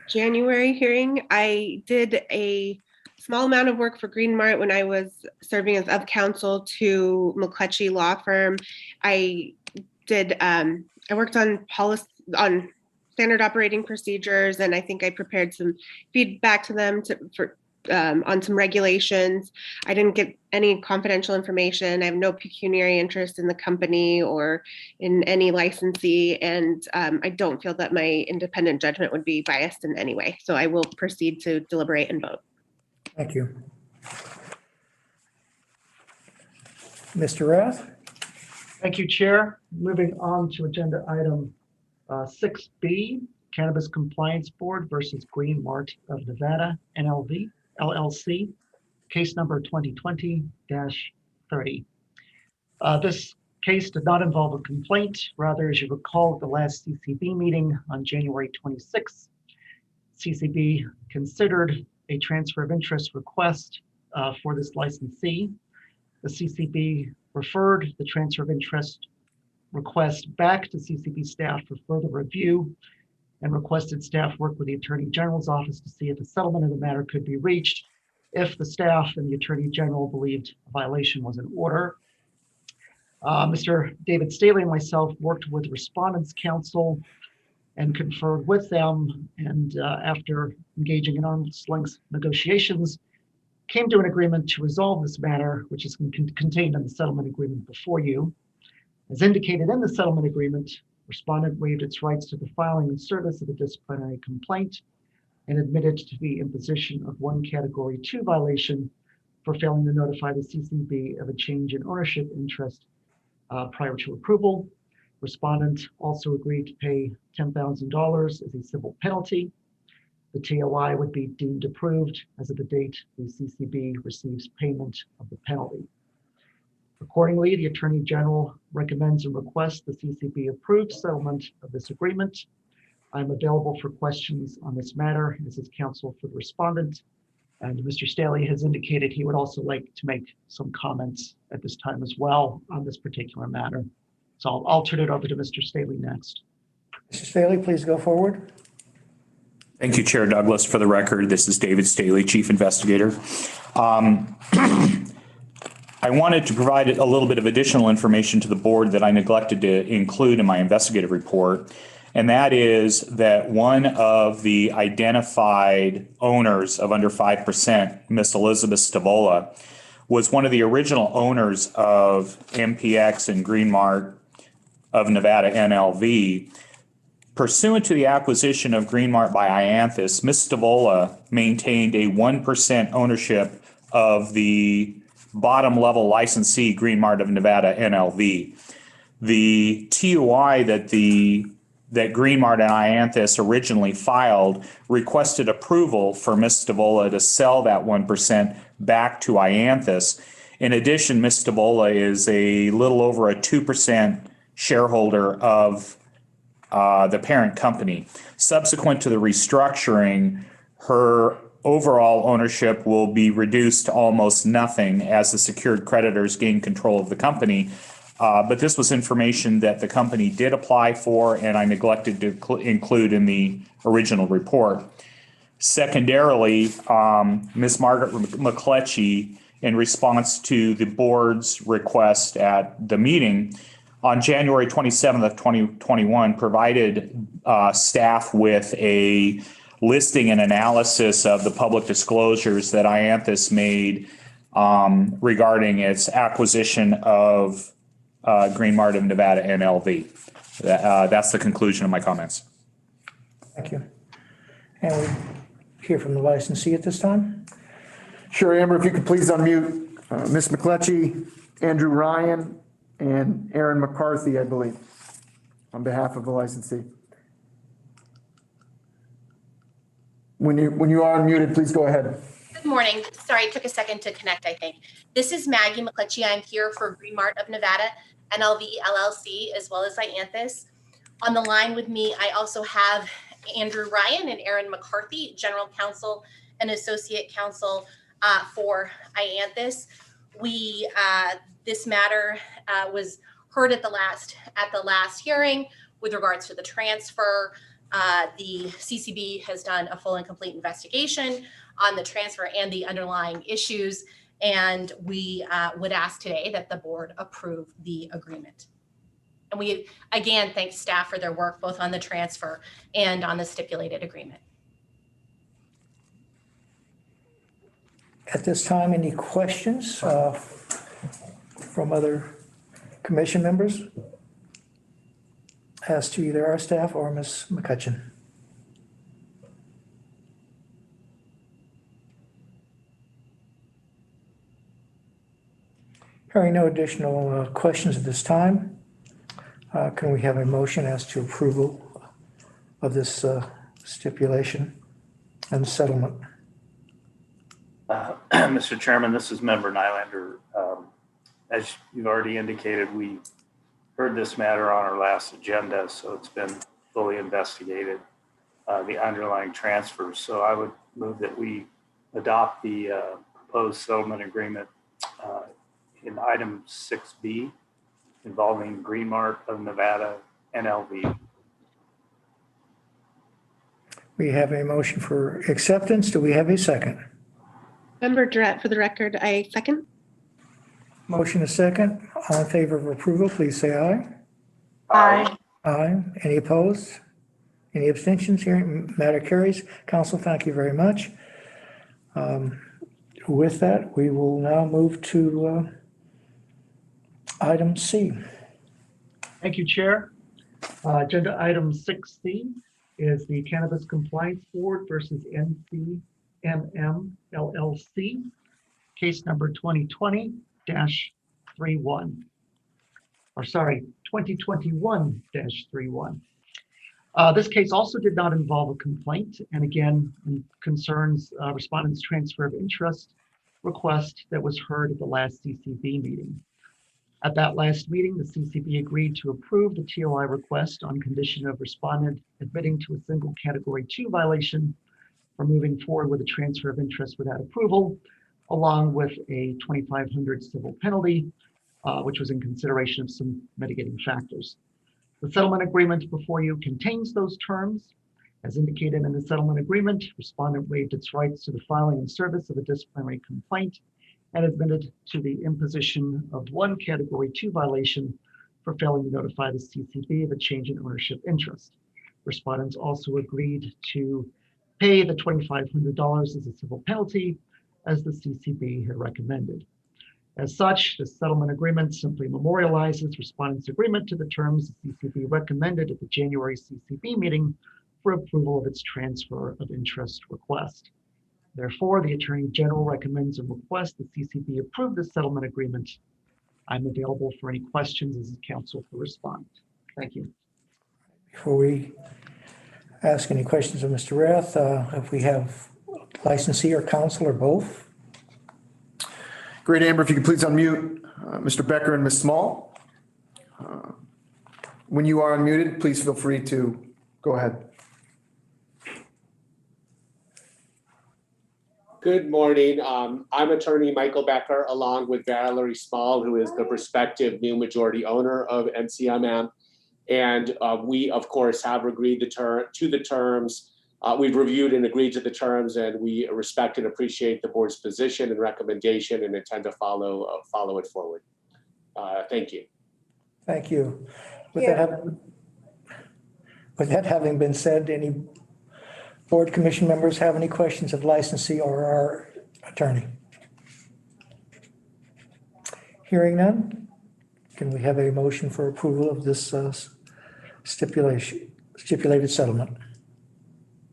January hearing, I did a small amount of work for Greenmart when I was serving as of counsel to McCletchy Law Firm. I worked on policy, on standard operating procedures, and I think I prepared some feedback to them on some regulations. I didn't get any confidential information. I have no pecuniary interest in the company or in any licensee, and I don't feel that my independent judgment would be biased in any way. So I will proceed to deliberate and vote. Thank you. Mr. Rath? Thank you, Chair. Moving on to agenda item 6B, Cannabis Compliance Board versus Green Mart of Nevada, LLC, case number 2020-30. This case did not involve a complaint. Rather, as you recall, at the last CCB meeting on January 26th, CCB considered a transfer of interest request for this licensee. The CCB referred the transfer of interest request back to CCB staff for further review and requested staff work with the Attorney General's office to see if a settlement of the matter could be reached if the staff and the Attorney General believed a violation was in order. Mr. David Staley and myself worked with Respondents Council and conferred with them, and after engaging in arm's length negotiations, came to an agreement to resolve this matter, which is contained in the settlement agreement before you. As indicated in the settlement agreement, Respondent waived its rights to the filing and service of a disciplinary complaint and admitted to the imposition of one Category 2 violation for failing to notify the CCB of a change in ownership interest prior to approval. Respondent also agreed to pay $10,000 as a civil penalty. The TOI would be deemed approved as of the date the CCB receives payment of the penalty. Accordingly, the Attorney General recommends and requests the CCB approve settlement of this agreement. I'm available for questions on this matter as is counsel for the respondent. And Mr. Staley has indicated he would also like to make some comments at this time as well on this particular matter. So I'll turn it over to Mr. Staley next. Mr. Staley, please go forward. Thank you, Chair Douglas. For the record, this is David Staley, Chief Investigator. I wanted to provide a little bit of additional information to the board that I neglected to include in my investigative report. And that is that one of the identified owners of under 5%, Miss Elizabeth Stavola, was one of the original owners of MPX and Green Mart of Nevada, NLV. Pursuant to the acquisition of Green Mart by Ianthus, Miss Stavola maintained a 1% ownership of the bottom level licensee, Green Mart of Nevada, NLV. The TOI that Green Mart and Ianthus originally filed requested approval for Miss Stavola to sell that 1% back to Ianthus. In addition, Miss Stavola is a little over a 2% shareholder of the parent company. Subsequent to the restructuring, her overall ownership will be reduced to almost nothing as the secured creditors gain control of the company. But this was information that the company did apply for, and I neglected to include in the original report. Secondarily, Ms. Margaret McCletchy, in response to the board's request at the meeting, on January 27th of 2021, provided staff with a listing and analysis of the public disclosures that Ianthus made regarding its acquisition of Green Mart of Nevada NLV. That's the conclusion of my comments. Thank you. And we hear from the licensee at this time. Sure, Amber, if you could please unmute Ms. McCletchy, Andrew Ryan, and Aaron McCarthy, I believe, on behalf of the licensee. When you are unmuted, please go ahead. Good morning. Sorry, it took a second to connect, I think. This is Maggie McCletchy. I'm here for Green Mart of Nevada, NLV LLC, as well as Ianthus. On the line with me, I also have Andrew Ryan and Aaron McCarthy, General Counsel and Associate Counsel for Ianthus. This matter was heard at the last hearing with regards to the transfer. The CCB has done a full and complete investigation on the transfer and the underlying issues, and we would ask today that the board approve the agreement. And we, again, thank staff for their work both on the transfer and on the stipulated agreement. At this time, any questions from other commission members as to either our staff or Ms. McCutcheon? Hearing no additional questions at this time, can we have a motion as to approval of this stipulation and settlement? Mr. Chairman, this is Member Nylander. As you've already indicated, we heard this matter on our last agenda, so it's been fully investigated, the underlying transfers. So I would move that we adopt the proposed settlement agreement in item 6B involving Green Mart of Nevada, NLV. We have a motion for acceptance. Do we have a second? Member Durrett, for the record, I second. Motion is second. All in favor of approval, please say aye. Aye. Aye. Any opposed? Any abstentions? Hearing matter carries. Council, thank you very much. With that, we will now move to item C. Thank you, Chair. Agenda item 6C is the Cannabis Compliance Board versus NCMM LLC, case number 2020-31. Or sorry, 2021-31. This case also did not involve a complaint, and again concerns respondents' transfer of interest request that was heard at the last CCB meeting. At that last meeting, the CCB agreed to approve the TOI request on condition of respondent admitting to a single Category 2 violation for moving forward with a transfer of interest without approval, along with a $2,500 civil penalty, which was in consideration of some mitigating factors. The settlement agreement before you contains those terms. As indicated in the settlement agreement, respondent waived its rights to the filing and service of a disciplinary complaint and admitted to the imposition of one Category 2 violation for failing to notify the CCB of a change in ownership interest. Respondents also agreed to pay the $2,500 as a civil penalty, as the CCB had recommended. As such, the settlement agreement simply memorializes respondents' agreement to the terms the CCB recommended at the January CCB meeting for approval of its transfer of interest request. Therefore, the Attorney General recommends and requests the CCB approve the settlement agreement. I'm available for any questions as counsel for respond. Thank you. Before we ask any questions of Mr. Rath, if we have licensee or counsel or both? Great, Amber, if you could please unmute Mr. Becker and Ms. Small. When you are unmuted, please feel free to go ahead. Good morning. I'm attorney Michael Becker, along with Valerie Small, who is the prospective new majority owner of NCMM. And we, of course, have agreed to the terms. We've reviewed and agreed to the terms, and we respect and appreciate the board's position and recommendation and intend to follow it forward. Thank you. Thank you. With that having been said, any board commission members have any questions of licensee or our attorney? Hearing none, can we have a motion for approval of this stipulated settlement?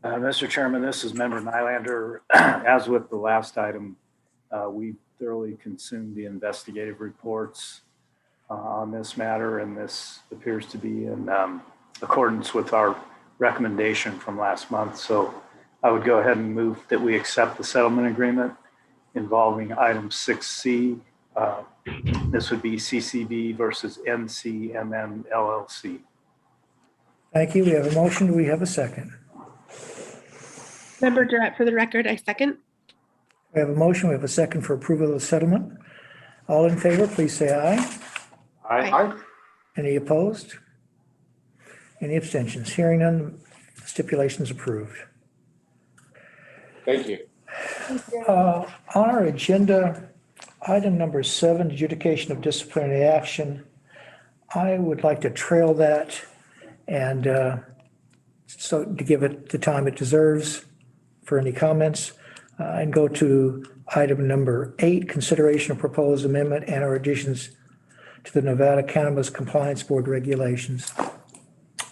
Mr. Chairman, this is Member Nylander. As with the last item, we thoroughly consumed the investigative reports on this matter, and this appears to be in accordance with our recommendation from last month. So I would go ahead and move that we accept the settlement agreement involving item 6C. This would be CCB versus NCMM LLC. Thank you. We have a motion. Do we have a second? Member Durrett, for the record, I second. We have a motion. We have a second for approval of the settlement. All in favor, please say aye. Aye. Any opposed? Any abstentions? Hearing none, stipulation is approved. Thank you. On our agenda, item number 7, adjudication of disciplinary action. I would like to trail that and so to give it the time it deserves for any comments and go to item number 8, consideration of proposed amendment and or additions to the Nevada Cannabis Compliance Board regulations.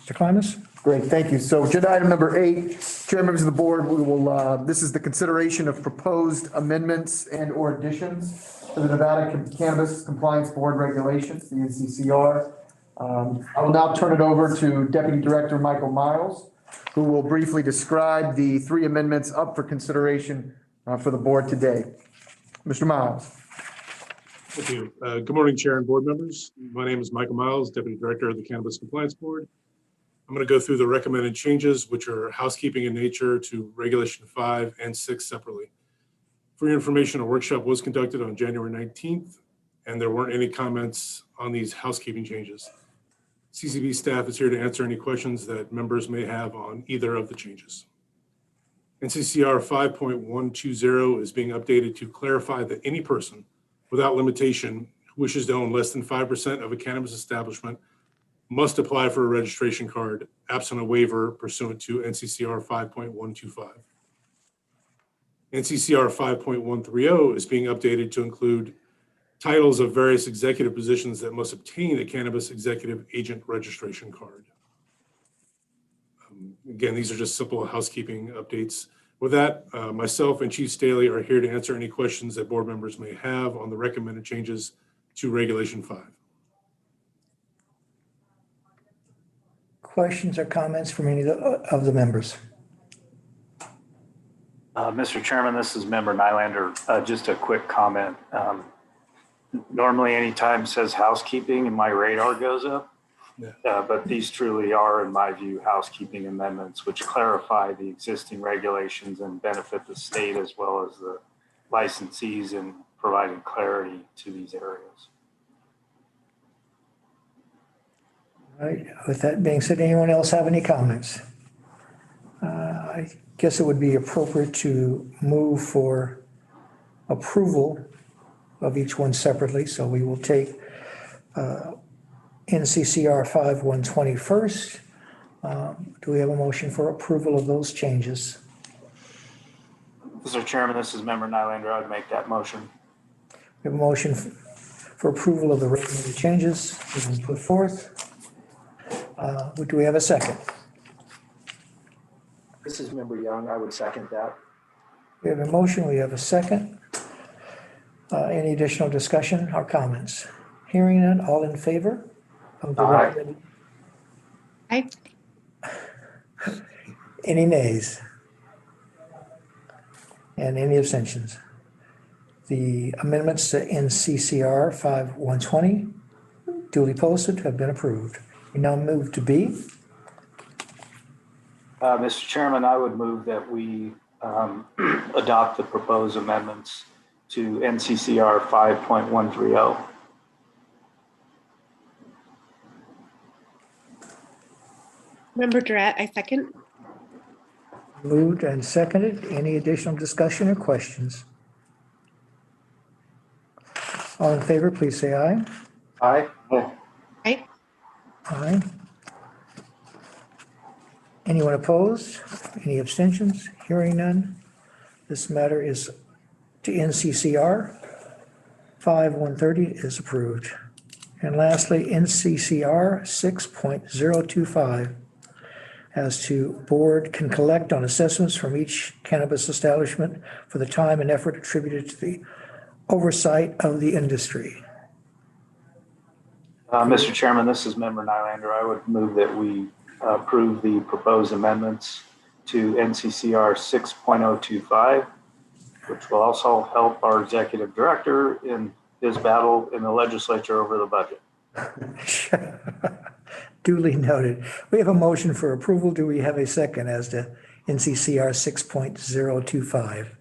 Mr. Klimas? Great, thank you. So agenda item number 8, Chair, members of the board, we will, this is the consideration of proposed amendments and or additions to the Nevada Cannabis Compliance Board regulations, the NCCR. I will now turn it over to Deputy Director Michael Miles, who will briefly describe the 3 amendments up for consideration for the board today. Mr. Miles. Thank you. Good morning, Chair and board members. My name is Michael Miles, Deputy Director of the Cannabis Compliance Board. I'm going to go through the recommended changes, which are housekeeping in nature, to Regulation 5 and 6 separately. For your information, a workshop was conducted on January 19th, and there weren't any comments on these housekeeping changes. CCB staff is here to answer any questions that members may have on either of the changes. NCCR 5.120 is being updated to clarify that any person without limitation who wishes to own less than 5% of a cannabis establishment must apply for a registration card absent a waiver pursuant to NCCR 5.125. NCCR 5.130 is being updated to include titles of various executive positions that must obtain a cannabis executive agent registration card. Again, these are just simple housekeeping updates. With that, myself and Chief Staley are here to answer any questions that board members may have on the recommended changes to Regulation 5. Questions or comments from any of the members? Mr. Chairman, this is Member Nylander. Just a quick comment. Normally, anytime says housekeeping and my radar goes up. But these truly are, in my view, housekeeping amendments, which clarify the existing regulations and benefit the state as well as the licensees in providing clarity to these areas. All right, with that being said, anyone else have any comments? I guess it would be appropriate to move for approval of each one separately, so we will take NCCR 5/120 first. Do we have a motion for approval of those changes? Mr. Chairman, this is Member Nylander. I would make that motion. We have a motion for approval of the recommended changes has been put forth. Do we have a second? This is Member Young. I would second that. We have a motion, we have a second. Any additional discussion or comments? Hearing none, all in favor of the recommended? Aye. Any nays? And any abstentions? The amendments to NCCR 5/120 duly posted have been approved. We now move to B. Mr. Chairman, I would move that we adopt the proposed amendments to NCCR 5.130. Member Durrett, I second. Moved and seconded. Any additional discussion or questions? All in favor, please say aye. Aye. Aye. Aye. Anyone opposed? Any abstentions? Hearing none. This matter is to NCCR 5/130 is approved. And lastly, NCCR 6.025 as to board can collect on assessments from each cannabis establishment for the time and effort attributed to the oversight of the industry. Mr. Chairman, this is Member Nylander. I would move that we approve the proposed amendments to NCCR 6.025, which will also help our executive director in his battle in the legislature over the budget. Duly noted. We have a motion for approval. Do we have a second as to NCCR 6.025?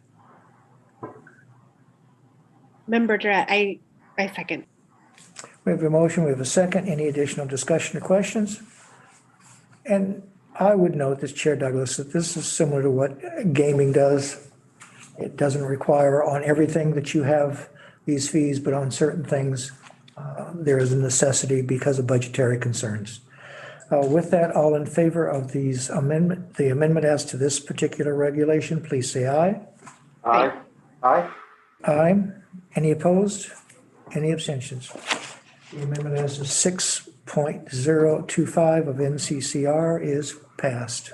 Member Durrett, I second. We have a motion, we have a second. Any additional discussion or questions? And I would note this, Chair Douglas, that this is similar to what gaming does. It doesn't require on everything that you have these fees, but on certain things, there is a necessity because of budgetary concerns. With that, all in favor of the amendment as to this particular regulation, please say aye. Aye. Aye. Aye. Any opposed? Any abstentions? The amendment as to 6.025 of NCCR is passed.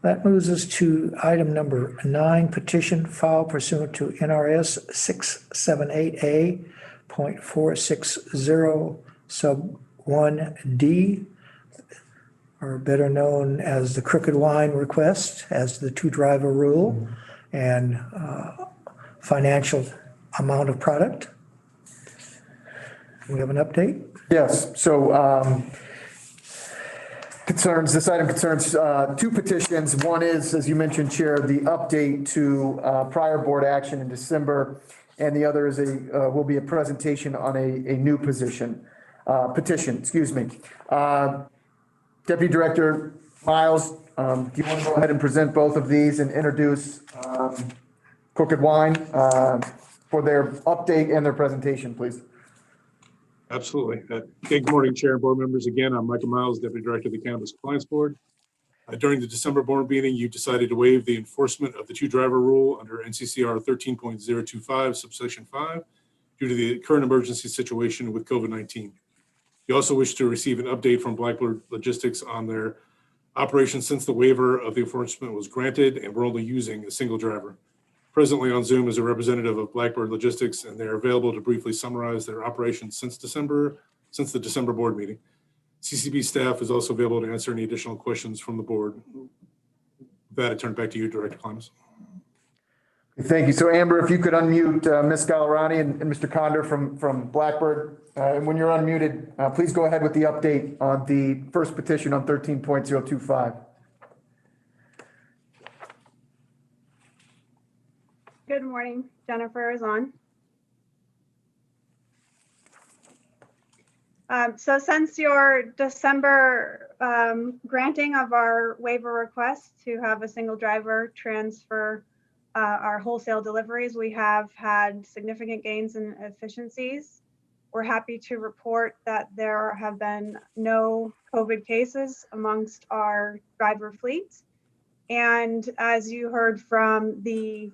That moves us to item number 9, petition filed pursuant to NRS 678A.460 sub 1D, or better known as the crooked wine request, as the two-driver rule and financial amount of product. We have an update? Yes, so this item concerns two petitions. One is, as you mentioned, Chair, the update to prior board action in December, and the other is will be a presentation on a new petition, excuse me. Deputy Director Miles, do you want to go ahead and present both of these and introduce Crooked Wine for their update and their presentation, please? Absolutely. Good morning, Chair and board members. Again, I'm Michael Miles, Deputy Director of the Cannabis Compliance Board. During the December board meeting, you decided to waive the enforcement of the two-driver rule under NCCR 13.025, subsection 5, due to the current emergency situation with COVID-19. You also wish to receive an update from Blackbird Logistics on their operation since the waiver of the enforcement was granted and we're only using a single driver. Presently on Zoom is a representative of Blackbird Logistics, and they're available to briefly summarize their operations since the December board meeting. CCB staff is also available to answer any additional questions from the board. With that, I turn it back to you, Director Klimas. Thank you. So Amber, if you could unmute Ms. Gallerani and Mr. Condor from Blackbird. And when you're unmuted, please go ahead with the update on the first petition on 13.025. Good morning. Jennifer is on. So since your December granting of our waiver request to have a single driver transfer our wholesale deliveries, we have had significant gains in efficiencies. We're happy to report that there have been no COVID cases amongst our driver fleet. And as you heard from the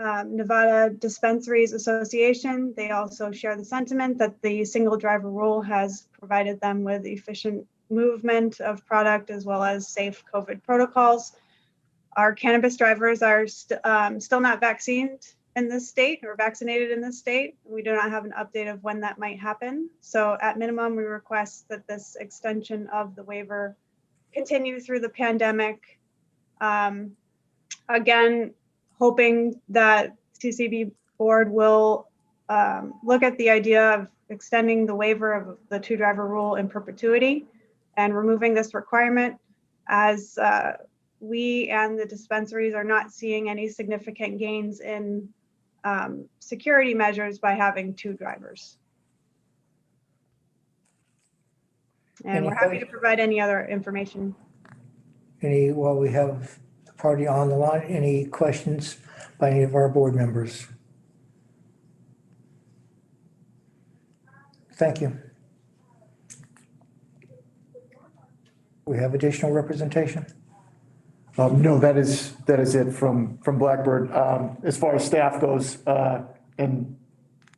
Nevada Dispensaries Association, they also share the sentiment that the single driver rule has provided them with efficient movement of product as well as safe COVID protocols. Our cannabis drivers are still not vaccinated in this state or vaccinated in this state. We do not have an update of when that might happen. So at minimum, we request that this extension of the waiver continue through the pandemic. Again, hoping that CCB board will look at the idea of extending the waiver of the two driver rule in perpetuity and removing this requirement, as we and the dispensaries are not seeing any significant gains in security measures by having two drivers. And we're happy to provide any other information. While we have the party on the line, any questions by any of our board members? Thank you. We have additional representation? No, that is it from Blackbird. As far as staff goes, in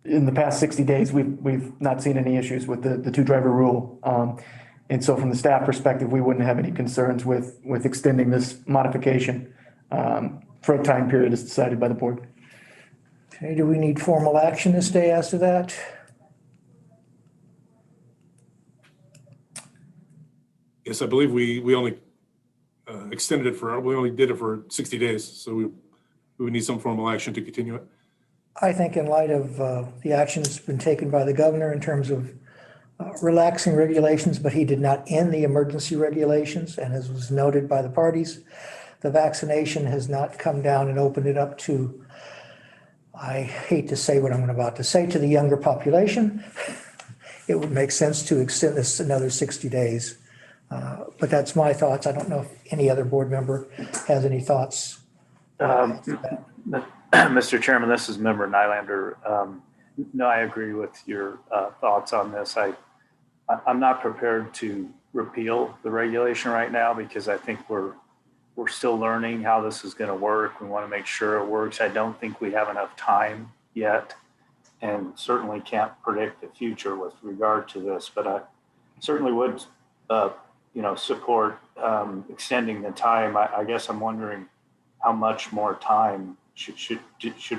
the past 60 days, we've not seen any issues with the two driver rule. And so from the staff perspective, we wouldn't have any concerns with extending this modification for a time period as decided by the board. Okay, do we need formal action this day as to that? Yes, I believe we only extended it we only did it for 60 days. So we would need some formal action to continue it. I think in light of the actions been taken by the governor in terms of relaxing regulations, but he did not end the emergency regulations. And as was noted by the parties, the vaccination has not come down and opened it up to, I hate to say what I'm about to say, to the younger population. It would make sense to extend this another 60 days. But that's my thoughts. I don't know if any other board member has any thoughts. Mr. Chairman, this is Member Nylander. No, I agree with your thoughts on this. I'm not prepared to repeal the regulation right now because I think we're still learning how this is going to work. We want to make sure it works. I don't think we have enough time yet, and certainly can't predict the future with regard to this. But I certainly would, support extending the time. I guess I'm wondering how much more time should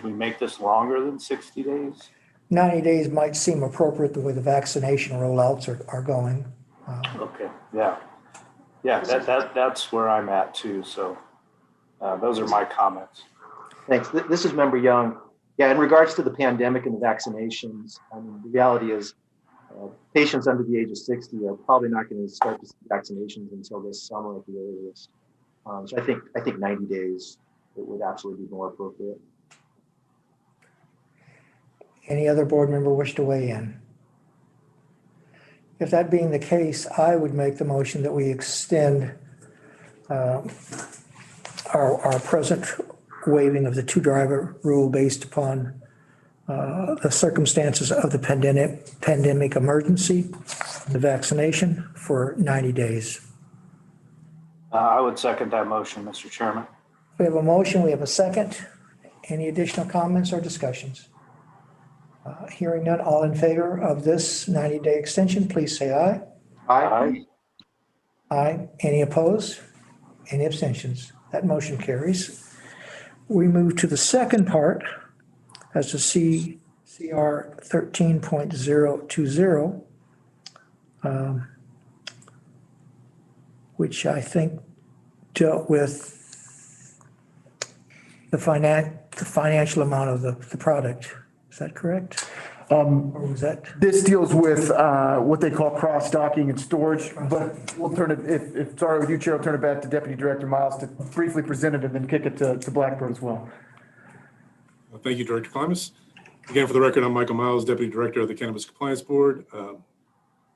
we make this longer than 60 days? 90 days might seem appropriate the way the vaccination rollouts are going. Okay, yeah. That's where I'm at too. So those are my comments. Thanks. This is Member Young. Yeah, in regards to the pandemic and the vaccinations, I mean, the reality is patients under the age of 60 are probably not going to start to see vaccinations until this summer at the earliest. So I think 90 days it would absolutely be more appropriate. Any other board member wish to weigh in? If that being the case, I would make the motion that we extend our present waiving of the two driver rule based upon the circumstances of the pandemic emergency, the vaccination for 90 days. I would second that motion, Mr. Chairman. We have a motion, we have a second. Any additional comments or discussions? Hearing none, all in favor of this 90-day extension, please say aye. Aye. Aye. Any opposed? Any abstentions? That motion carries. We move to the second part as to CR 13.020, which I think dealt with the financial amount of the product. Is that correct? Or was that? This deals with what they call cross-docking and storage, but we'll turn it, if it's all right with you, Chair, I'll turn it back to Deputy Director Miles to briefly present it and then kick it to Blackbird as well. Thank you, Director Klimas. Again, for the record, I'm Michael Miles, Deputy Director of the Cannabis Compliance Board.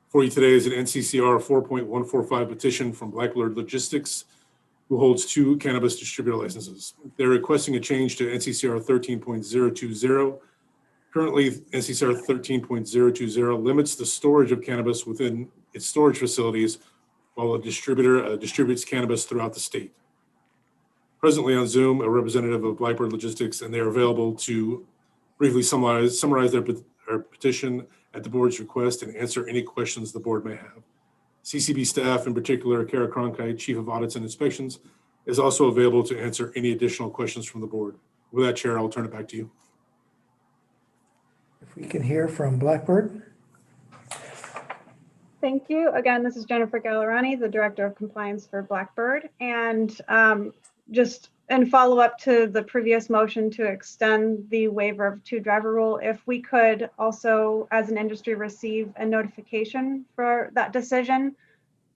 For you today is an NCCR 4.145 petition from Blackbird Logistics, who holds 2 cannabis distributor licenses. They're requesting a change to NCCR 13.020. Currently, NCCR 13.020 limits the storage of cannabis within its storage facilities while a distributor distributes cannabis throughout the state. Presently on Zoom, a representative of Blackbird Logistics, and they are available to briefly summarize their petition at the board's request and answer any questions the board may have. CCB staff, in particular, Kara Cronkite, Chief of Audits and Inspections, is also available to answer any additional questions from the board. With that, Chair, I'll turn it back to you. If we can hear from Blackbird. Thank you. Again, this is Jennifer Gallerani, the Director of Compliance for Blackbird. And just in follow-up to the previous motion to extend the waiver of 2 driver rule, if we could also, as an industry, receive a notification for that decision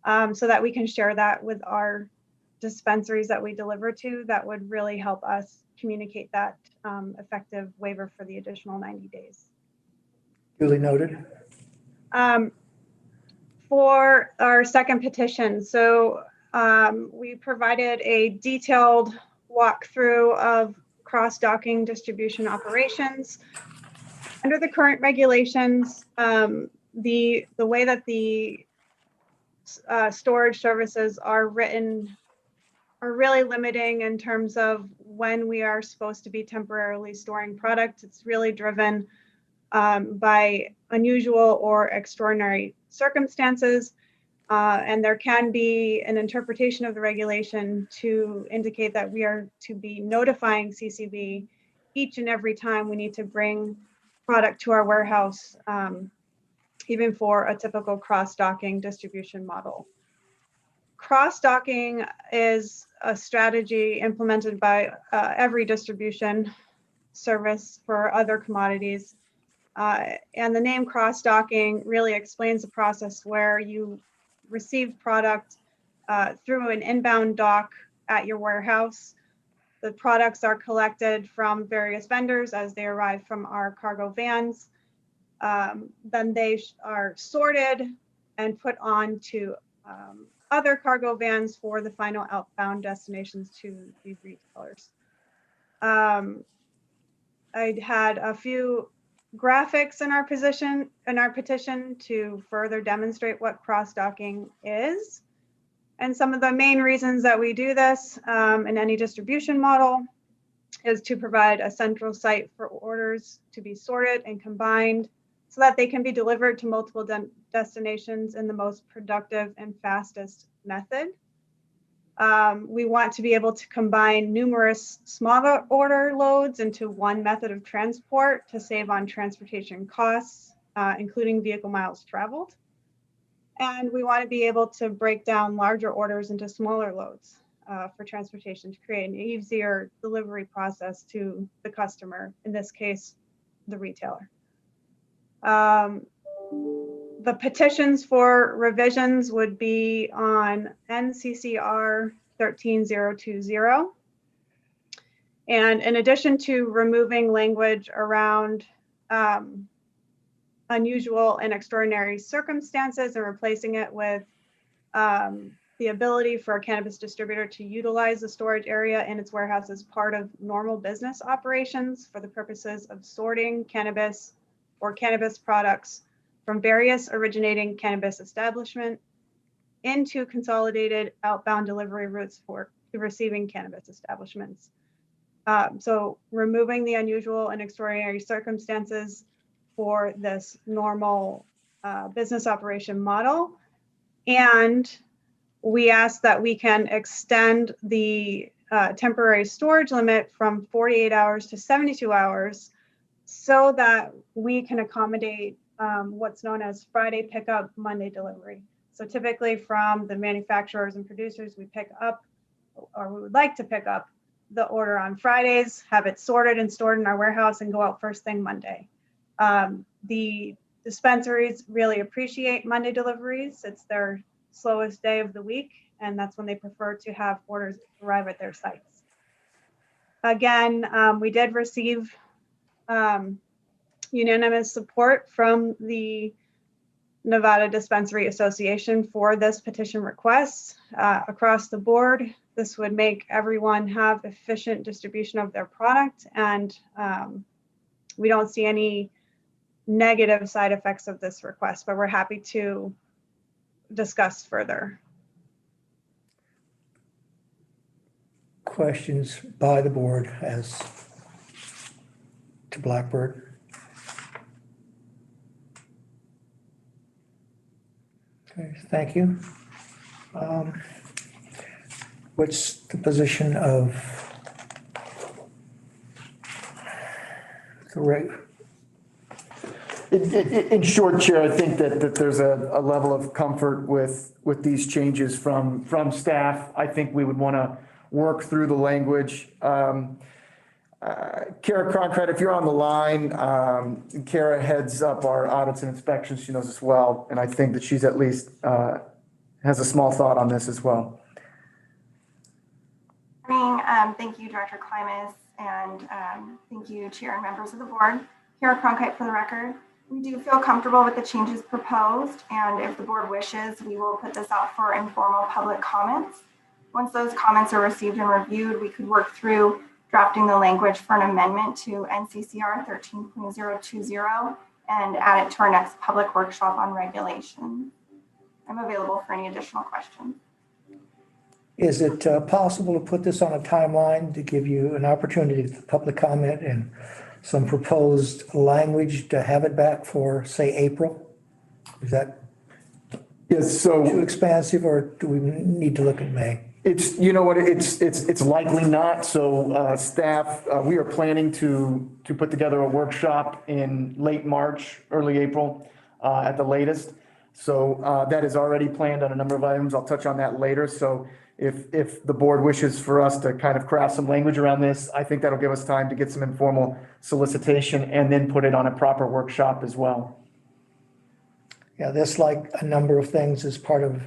so that we can share that with our dispensaries that we deliver to, that would really help us communicate that effective waiver for the additional 90 days. Duly noted. For our second petition, so we provided a detailed walkthrough of cross-docking distribution operations. Under the current regulations, the way that the storage services are written are really limiting in terms of when we are supposed to be temporarily storing product. It's really driven by unusual or extraordinary circumstances. And there can be an interpretation of the regulation to indicate that we are to be notifying CCB each and every time we need to bring product to our warehouse, even for a typical cross-docking distribution model. Cross-docking is a strategy implemented by every distribution service for other commodities. And the name cross-docking really explains the process where you receive product through an inbound dock at your warehouse. The products are collected from various vendors as they arrive from our cargo vans. Then they are sorted and put on to other cargo vans for the final outbound destinations to these retailers. I had a few graphics in our petition to further demonstrate what cross-docking is. And some of the main reasons that we do this in any distribution model is to provide a central site for orders to be sorted and combined so that they can be delivered to multiple destinations in the most productive and fastest method. We want to be able to combine numerous smaller order loads into one method of transport to save on transportation costs, including vehicle miles traveled. And we want to be able to break down larger orders into smaller loads for transportation to create an easier delivery process to the customer, in this case, the retailer. The petitions for revisions would be on NCCR 13020. And in addition to removing language around unusual and extraordinary circumstances and replacing it with the ability for a cannabis distributor to utilize the storage area in its warehouse as part of normal business operations for the purposes of sorting cannabis or cannabis products from various originating cannabis establishment into consolidated outbound delivery routes for the receiving cannabis establishments. So removing the unusual and extraordinary circumstances for this normal business operation model. And we ask that we can extend the temporary storage limit from 48 hours to 72 hours so that we can accommodate what's known as Friday pickup, Monday delivery. So typically from the manufacturers and producers, we pick up, or we would like to pick up the order on Fridays, have it sorted and stored in our warehouse, and go out first thing Monday. The dispensaries really appreciate Monday deliveries. It's their slowest day of the week, and that's when they prefer to have orders arrive at their sites. Again, we did receive unanimous support from the Nevada Dispensary Association for this petition request across the board. This would make everyone have efficient distribution of their product, and we don't see any negative side effects of this request, but we're happy to discuss further. Questions by the board as to Blackbird? Okay, thank you. What's the position of the reg? In short, Chair, I think that there's a level of comfort with these changes from staff. I think we would want to work through the language. Kara Cronkite, if you're on the line, Kara heads up our audits and inspections. She knows us well, and I think that she's at least has a small thought on this as well. Morning. Thank you, Director Cannabis, and thank you, Chair and members of the board. Kara Cronkite for the record. We do feel comfortable with the changes proposed, and if the board wishes, we will put this out for informal public comments. Once those comments are received and reviewed, we could work through drafting the language for an amendment to NCCR 13.020 and add it to our next public workshop on regulation. I'm available for any additional questions. Is it possible to put this on a timeline to give you an opportunity to public comment and some proposed language to have it back for, say, April? Is that too expansive, or do we need to look at May? It's, you know what, it's likely not. So staff, we are planning to put together a workshop in late March, early April at the latest. So that is already planned on a number of items. I'll touch on that later. So if the board wishes for us to kind of craft some language around this, I think that'll give us time to get some informal solicitation and then put it on a proper workshop as well. Yeah, this, like a number of things, is part of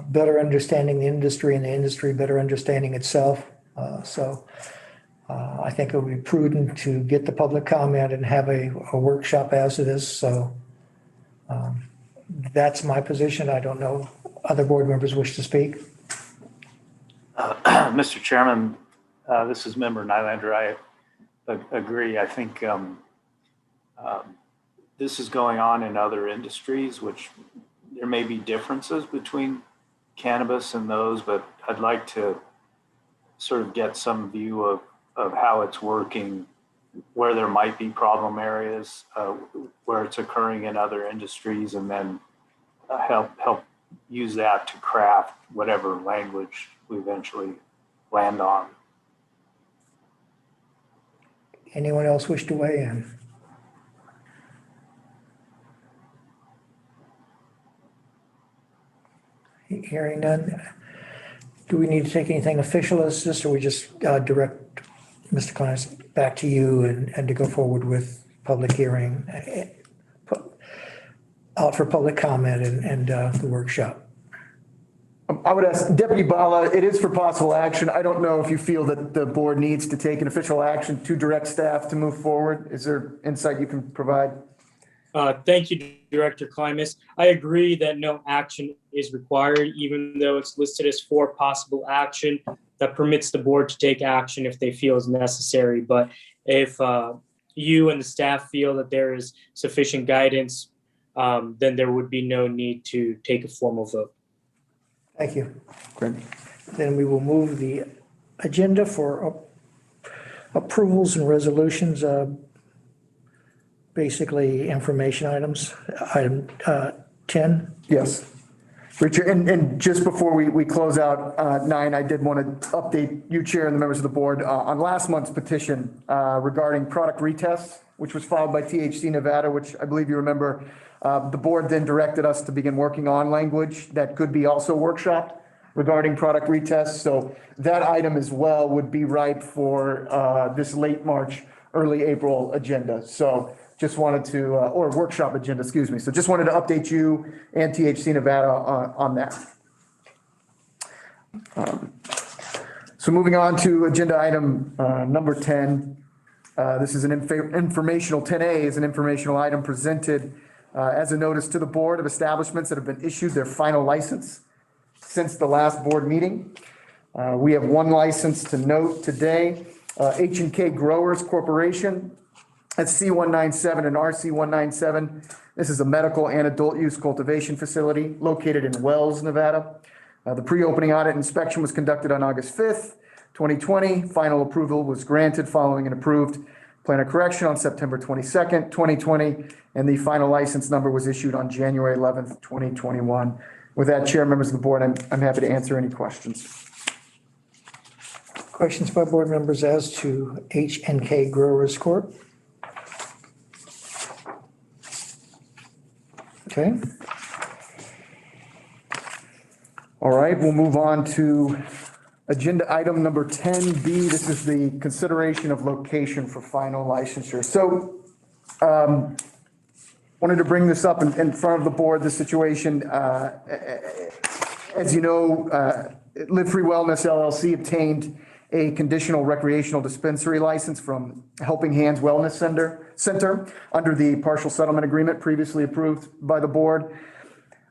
better understanding the industry and the industry better understanding itself. I think it would be prudent to get the public comment and have a workshop as it is. So that's my position. I don't know, other board members wish to speak. Mr. Chairman, this is Member Nylander. I agree. I think this is going on in other industries, which there may be differences between cannabis and those, but I'd like to sort of get some view of how it's working, where there might be problem areas, where it's occurring in other industries, and then help use that to craft whatever language we eventually land on. Anyone else wish to weigh in? Hearing none. Do we need to take anything official as this, or we just direct Mr. Klein back to you and to go forward with public hearing, out for public comment and the workshop? I would ask Deputy Bala, it is for possible action. I don't know if you feel that the board needs to take an official action to direct staff to move forward. Is there insight you can provide? Thank you, Director Klimas. I agree that no action is required, even though it's listed as for possible action. That permits the board to take action if they feel is necessary. But if you and the staff feel that there is sufficient guidance, then there would be no need to take a formal vote. Thank you. Great. Then we will move the agenda for approvals and resolutions. Basically information items. Item 10. Yes. Richard, and just before we close out 9, I did want to update you, Chair, and the members of the board on last month's petition regarding product retests, which was filed by THC Nevada, which I believe you remember. The board then directed us to begin working on language that could be also workshopped regarding product retests. So that item as well would be ripe for this late March, early April agenda. So just wanted to, or workshop agenda, excuse me. So just wanted to update you and THC Nevada on that. So moving on to agenda item number 10. This is an informational, 10A is an informational item presented as a notice to the board of establishments that have been issued their final license since the last board meeting. We have one license to note today, H&K Growers Corporation. That's C197 and RC197. This is a medical and adult use cultivation facility located in Wells, Nevada. The pre-opening audit inspection was conducted on August 5th, 2020. Final approval was granted following an approved plan of correction on September 22nd, 2020. And the final license number was issued on January 11th, 2021. With that, Chair, members of the board, I'm happy to answer any questions. Questions by board members as to H&K Growers Corp? Okay. All right, we'll move on to agenda item number 10B. This is the consideration of location for final licensure. So wanted to bring this up in front of the board, the situation. As you know, Live Free Wellness LLC obtained a conditional recreational dispensary license from Helping Hands Wellness Center under the partial settlement agreement previously approved by the board.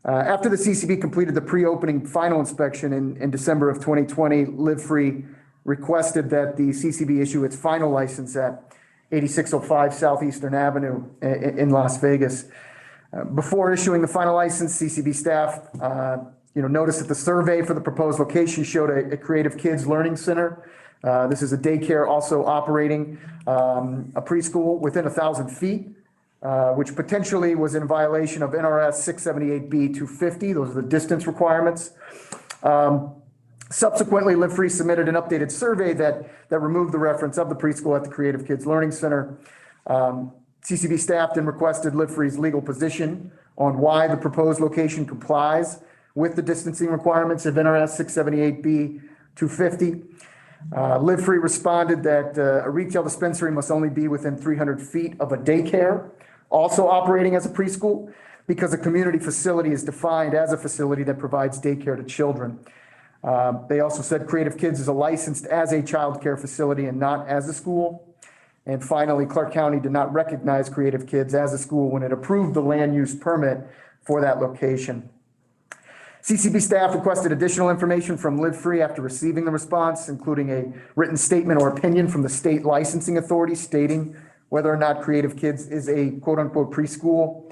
After the CCB completed the pre-opening final inspection in December of 2020, Live Free requested that the CCB issue its final license at 8605 Southeastern Avenue in Las Vegas. Before issuing the final license, CCB staff noticed that the survey for the proposed location showed a Creative Kids Learning Center. This is a daycare also operating a preschool within 1,000 feet, which potentially was in violation of NRS 678B 250. Those are the distance requirements. Subsequently, Live Free submitted an updated survey that removed the reference of the preschool at the Creative Kids Learning Center. CCB staff then requested Live Free's legal position on why the proposed location complies with the distancing requirements of NRS 678B 250. Live Free responded that a retail dispensary must only be within 300 feet of a daycare, also operating as a preschool, because a community facility is defined as a facility that provides daycare to children. They also said Creative Kids is licensed as a child care facility and not as a school. And finally, Clark County did not recognize Creative Kids as a school when it approved the land use permit for that location. CCB staff requested additional information from Live Free after receiving the response, including a written statement or opinion from the state licensing authority stating whether or not Creative Kids is a quote-unquote preschool.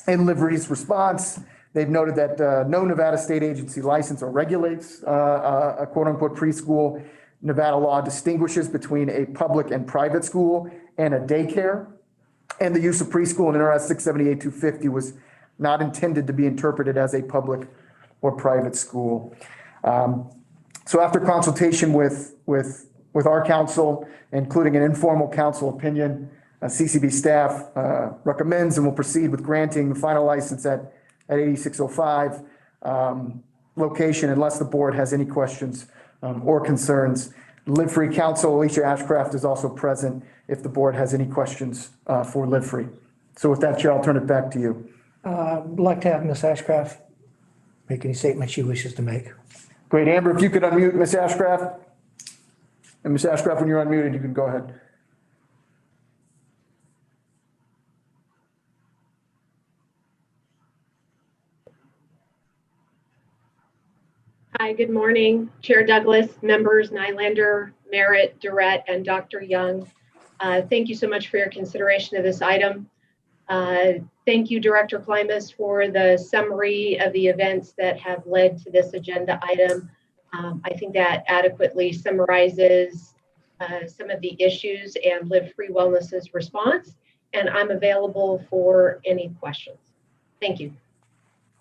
In Live Free's response, they've noted that no Nevada state agency license or regulates a quote-unquote preschool. Nevada law distinguishes between a public and private school and a daycare. And the use of preschool in NRS 678-250 was not intended to be interpreted as a public or private school. So after consultation with our council, including an informal council opinion, CCB staff recommends and will proceed with granting the final license at 8605 location unless the board has any questions or concerns. Live Free counsel Alicia Ashcraft is also present if the board has any questions for Live Free. So with that, Chair, I'll turn it back to you. I'd like to have Ms. Ashcraft make any statement she wishes to make. Great. Amber, if you could unmute Ms. Ashcraft. And Ms. Ashcraft, when you're unmuted, you can go ahead. Hi, good morning, Chair Douglas, members Nylander, Merritt, Durrett, and Dr. Young. Thank you so much for your consideration of this item. Thank you, Director Klimas, for the summary of the events that have led to this agenda item. I think that adequately summarizes some of the issues and Live Free Wellness's response, and I'm available for any questions. Thank you.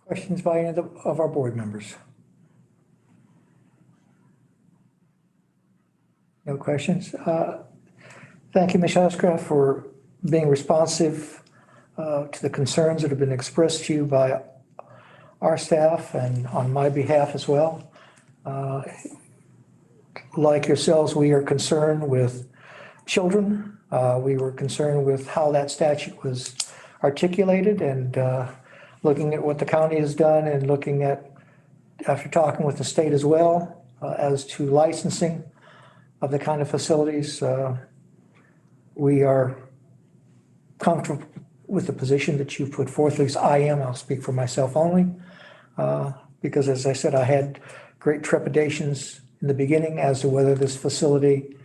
Questions by any of our board members? No questions? Thank you, Ms. Ashcraft, for being responsive to the concerns that have been expressed to you by our staff and on my behalf as well. Like yourselves, we are concerned with children. We were concerned with how that statute was articulated and looking at what the county has done and looking at, after talking with the state as well, as to licensing of the kind of facilities. We are comfortable with the position that you put forth, at least I am, I'll speak for myself only. Because as I said, I had great trepidations in the beginning as to whether this facility,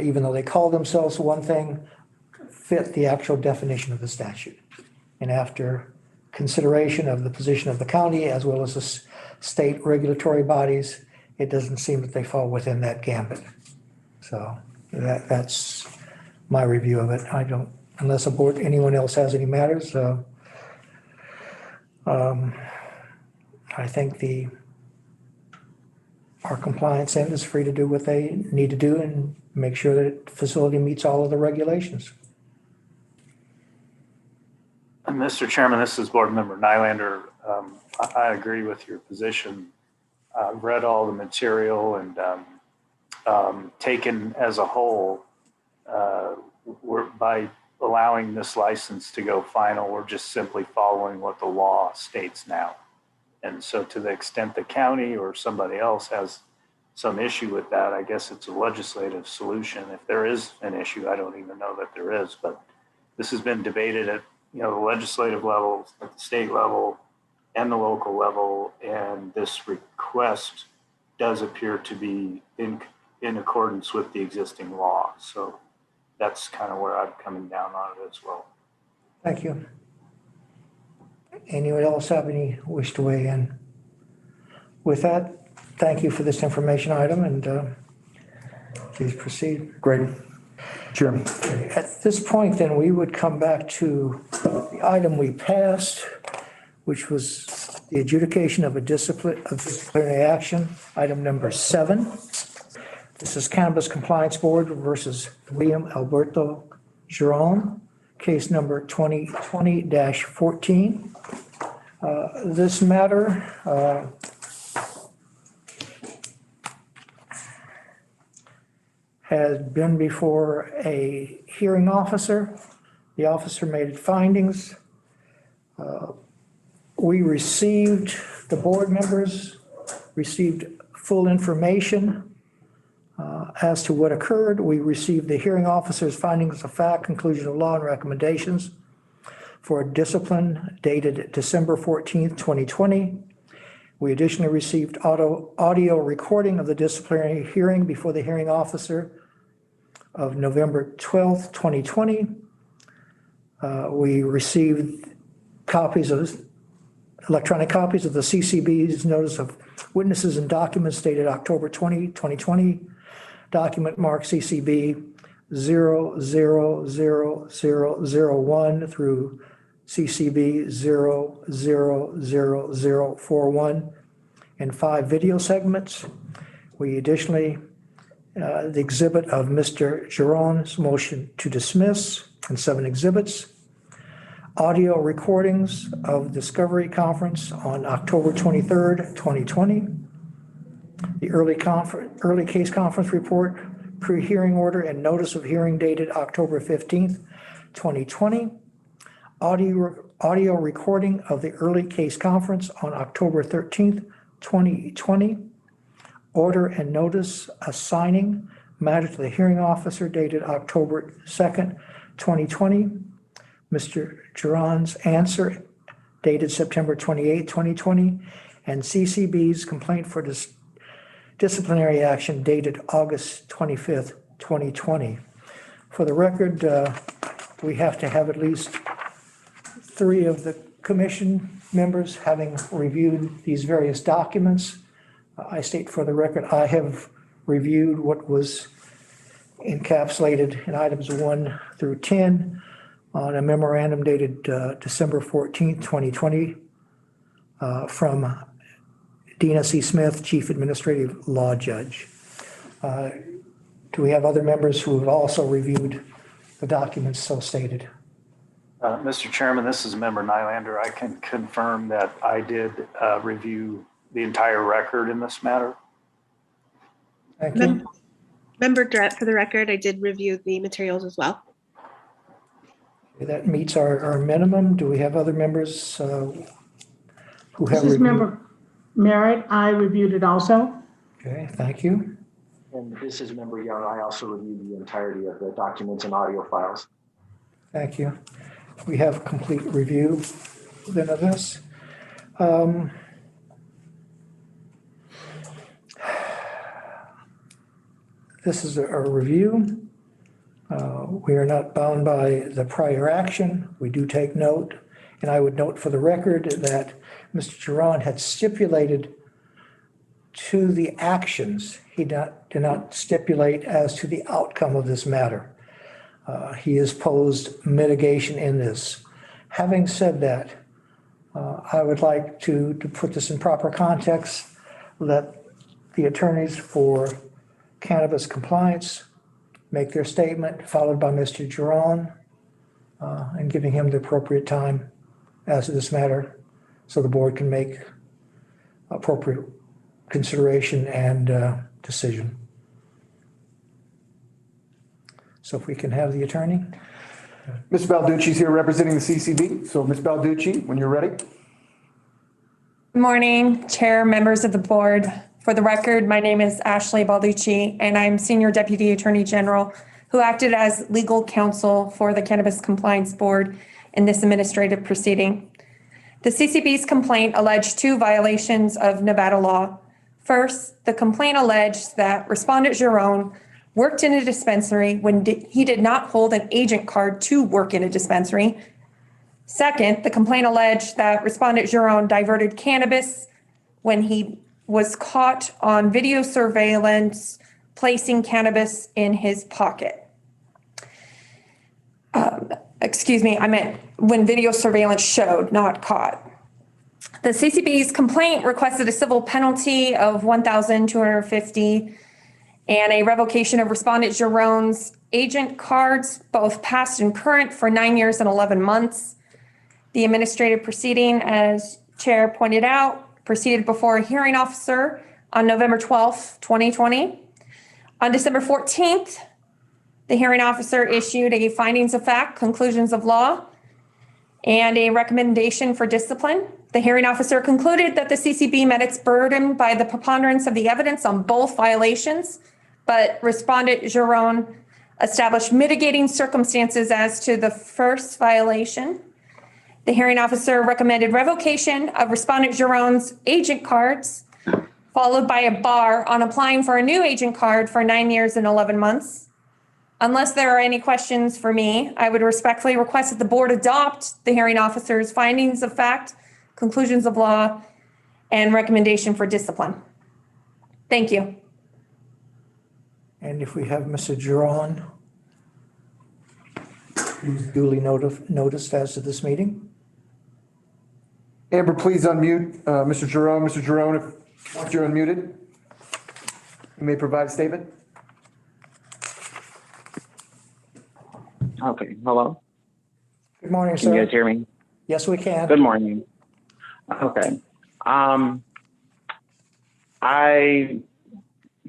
even though they call themselves one thing, fit the actual definition of the statute. And after consideration of the position of the county as well as the state regulatory bodies, it doesn't seem that they fall within that gambit. So that's my review of it. I don't, unless anyone else has any matters. I think our compliance end is free to do what they need to do and make sure that the facility meets all of the regulations. Mr. Chairman, this is Board Member Nylander. I agree with your position. I've read all the material and taken as a whole, by allowing this license to go final, we're just simply following what the law states now. And so to the extent the county or somebody else has some issue with that, I guess it's a legislative solution. If there is an issue, I don't even know that there is, but this has been debated at the legislative level, at the state level, and the local level, and this request does appear to be in accordance with the existing law. So that's kind of where I'm coming down on it as well. Thank you. Anyone else have any wish to weigh in? With that, thank you for this information item and please proceed. Great. Chairman. At this point, then, we would come back to the item we passed, which was the adjudication of disciplinary action, item number 7. This is Cannabis Compliance Board versus William Alberto Giron, case number 2020-14. This matter has been before a hearing officer. The officer made findings. We received, the board members received full information as to what occurred. We received the hearing officer's findings of fact, conclusion of law, and recommendations for discipline dated December 14th, 2020. We additionally received audio recording of the disciplinary hearing before the hearing officer of November 12th, 2020. We received electronic copies of the CCB's notice of witnesses and documents dated October 20, 2020. Document marked CCB 00001 through CCB 00041 and 5 video segments. We additionally, the exhibit of Mr. Giron's motion to dismiss and 7 exhibits. Audio recordings of discovery conference on October 23rd, 2020. The early case conference report, pre-hearing order, and notice of hearing dated October 15th, 2020. Audio recording of the early case conference on October 13th, 2020. Order and notice assigning matter to the hearing officer dated October 2nd, 2020. Mr. Giron's answer dated September 28th, 2020. And CCB's complaint for disciplinary action dated August 25th, 2020. For the record, we have to have at least 3 of the commission members having reviewed these various documents. I state for the record, I have reviewed what was encapsulated in items 1 through 10 on a memorandum dated December 14th, 2020 from Dina C. Smith, Chief Administrative Law Judge. Do we have other members who have also reviewed the documents so stated? Mr. Chairman, this is Member Nylander. I can confirm that I did review the entire record in this matter. Thank you. Member Durrett, for the record, I did review the materials as well. That meets our minimum. Do we have other members who have This is reviewed? Member Merritt. I reviewed it also. Okay, thank you. And this is Member Young. I also reviewed the entirety of the documents and audio files. Thank you. We have complete review then of this. This is a review. We are not bound by the prior action. We do take note. And I would note for the record that Mr. Giron had stipulated to the actions. He did not stipulate as to the outcome of this matter. He has posed mitigation in this. Having said that, I would like to put this in proper context, let the attorneys for cannabis compliance make their statement, followed by Mr. Giron, and giving him the appropriate time as to this matter so the board can make appropriate consideration and decision. So if we can have the attorney. Ms. Balducci is here representing the CCB. So Ms. Balducci, when you're ready. Good morning, Chair, members of the board. For the record, my name is Ashley Balducci, and I'm Senior Deputy Attorney General who acted as legal counsel for the Cannabis Compliance Board in this administrative proceeding. The CCB's complaint alleged 2 violations of Nevada law. First, the complaint alleged that Respondent Giron worked in a dispensary when he did not hold an agent card to work in a dispensary. Second, the complaint alleged that Respondent Giron diverted cannabis when he was caught on video surveillance placing cannabis in his pocket. Excuse me, I meant when video surveillance showed, not caught. The CCB's complaint requested a civil penalty of $1,250 and a revocation of Respondent Giron's agent cards, both past and current, for 9 years and 11 months. The administrative proceeding, as Chair pointed out, proceeded before a hearing officer on November 12th, 2020. On December 14th, the hearing officer issued a findings of fact, conclusions of law, and a recommendation for discipline. The hearing officer concluded that the CCB met its burden by the preponderance of the evidence on both violations, but Respondent Giron established mitigating circumstances as to the first violation. The hearing officer recommended revocation of Respondent Giron's agent cards, followed by a bar on applying for a new agent card for 9 years and 11 months. Unless there are any questions for me, I would respectfully request that the board adopt the hearing officer's findings of fact, conclusions of law, and recommendation for discipline. Thank you. And if we have Mr. Giron, who's duly noticed as to this meeting. Amber, please unmute Mr. Giron. Mr. Giron, once you're unmuted, you may provide a statement. Okay, hello? Good morning, sir. Can you guys hear me? Yes, we can. Good morning. Okay. I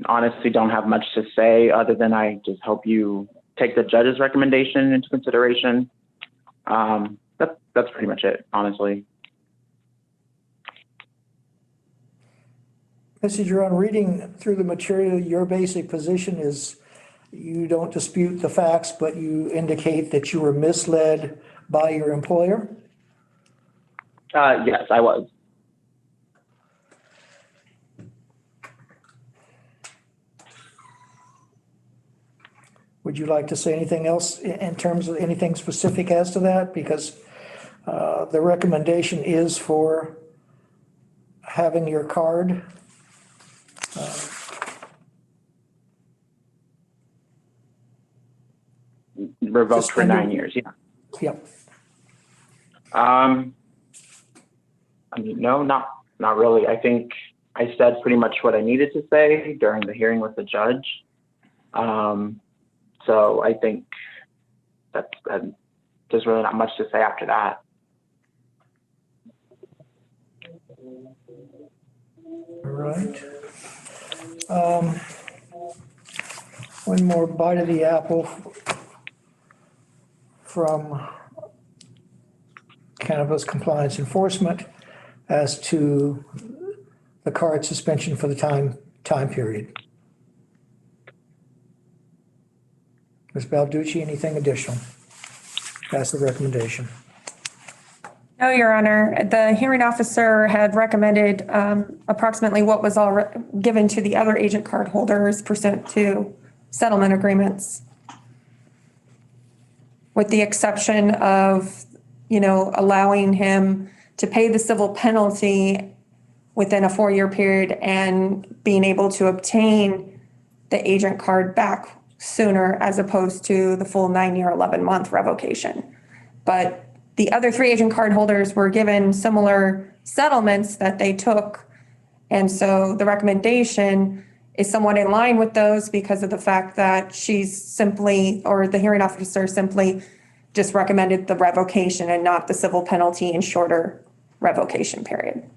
honestly don't have much to say other than I just hope you take the judge's recommendation into consideration. That's pretty much it, honestly. Mr. Giron, reading through the material, your basic position is you don't dispute the facts, but you indicate that you were misled by your employer? Yes, I was. Would you like to say anything else in terms of anything specific as to that? Because the recommendation is for having your card. Revoked for 9 years, yeah. Yep. I mean, no, not really. I think I said pretty much what I needed to say during the hearing with the judge. So I think that's there's really not much to say after that. All right. One more bite of the apple from Cannabis Compliance Enforcement as to the card suspension for the time period. Ms. Balducci, anything additional? That's the recommendation. No, Your Honor. The hearing officer had recommended approximately what was already given to the other agent card holders pursuant to settlement agreements, with the exception of, allowing him to pay the civil penalty within a 4-year period and being able to obtain the agent card back sooner as opposed to the full 9-year, 11-month revocation. But the other 3 agent card holders were given similar settlements that they took. And so the recommendation is somewhat in line with those because of the fact that the hearing officer simply just recommended the revocation and not the civil penalty and shorter revocation period.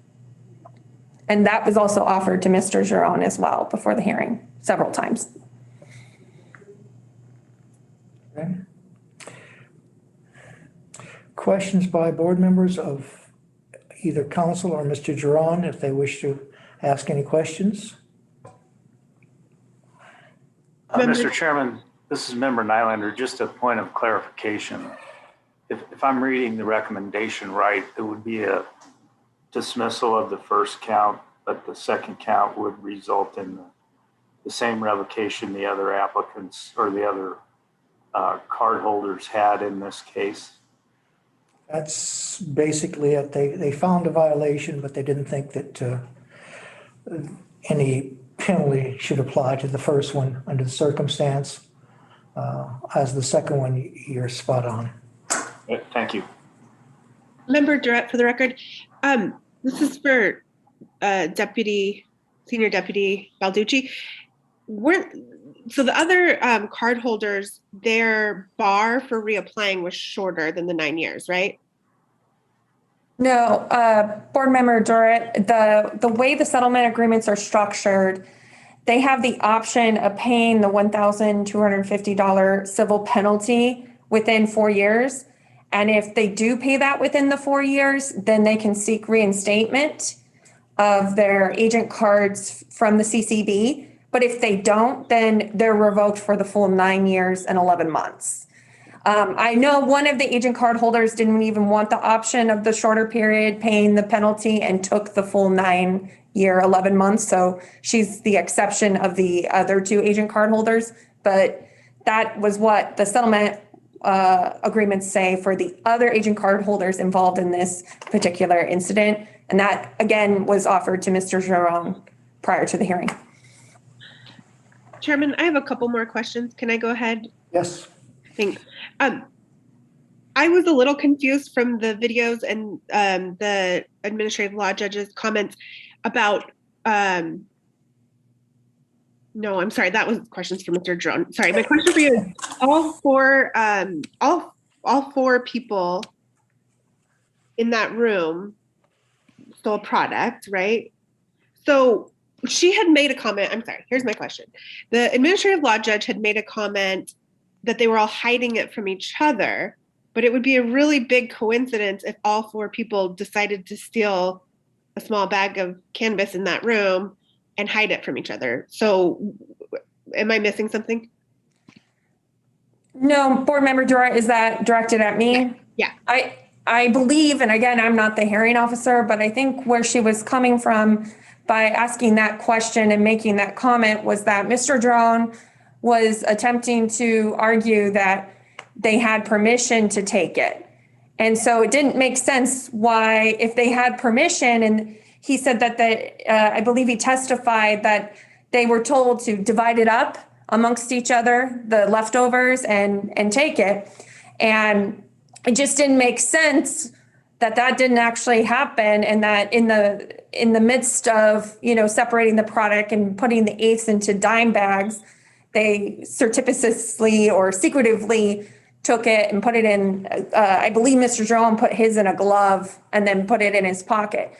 And that was also offered to Mr. Giron as well before the hearing several times. Okay. Questions by board members of either council or Mr. Giron, if they wish to ask any questions? Mr. Chairman, this is Member Nylander. Just a point of clarification. If I'm reading the recommendation right, it would be a dismissal of the first count, but the second count would result in the same revocation the other applicants or the other card holders had in this case. That's basically it. They found a violation, but they didn't think that any penalty should apply to the first one under the circumstance. As the second one, you're spot on. Thank you. Member Durrett, for the record, this is for Senior Deputy Balducci. So the other card holders, their bar for reapplying was shorter than the 9 years, right? No, board member Durrett, the way the settlement agreements are structured, they have the option of paying the $1,250 civil penalty within 4 years. And if they do pay that within the 4 years, then they can seek reinstatement of their agent cards from the CCB. But if they don't, then they're revoked for the full 9 years and 11 months. I know one of the agent card holders didn't even want the option of the shorter period paying the penalty and took the full 9-year, 11 months. So she's the exception of the other 2 agent card holders. But that was what the settlement agreements say for the other agent card holders involved in this particular incident. And that, again, was offered to Mr. Giron prior to the hearing. Chairman, I have a couple more questions. Can I go ahead? Yes. Thanks. I was a little confused from the videos and the administrative law judge's comments about, no, I'm sorry, that was questions for Mr. Giron. Sorry, my question for you is all four people in that room stole product, right? So she had made a comment. I'm sorry, here's my question. The administrative law judge had made a comment that they were all hiding it from each other, but it would be a really big coincidence if all 4 people decided to steal a small bag of cannabis in that room and hide it from each other. So am I missing something? No, board member Dora, is that directed at me? Yeah. I believe, and again, I'm not the hearing officer, but I think where she was coming from by asking that question and making that comment was that Mr. Giron was attempting to argue that they had permission to take it. And so it didn't make sense why, if they had permission, and he said that I believe he testified that they were told to divide it up amongst each other, the leftovers, and take it. And it just didn't make sense that didn't actually happen, and that in the midst of, separating the product and putting the 1/8 into dime bags, they surreptitiously or secretively took it and put it in, I believe Mr. Jerome put his in a glove and then put it in his pocket.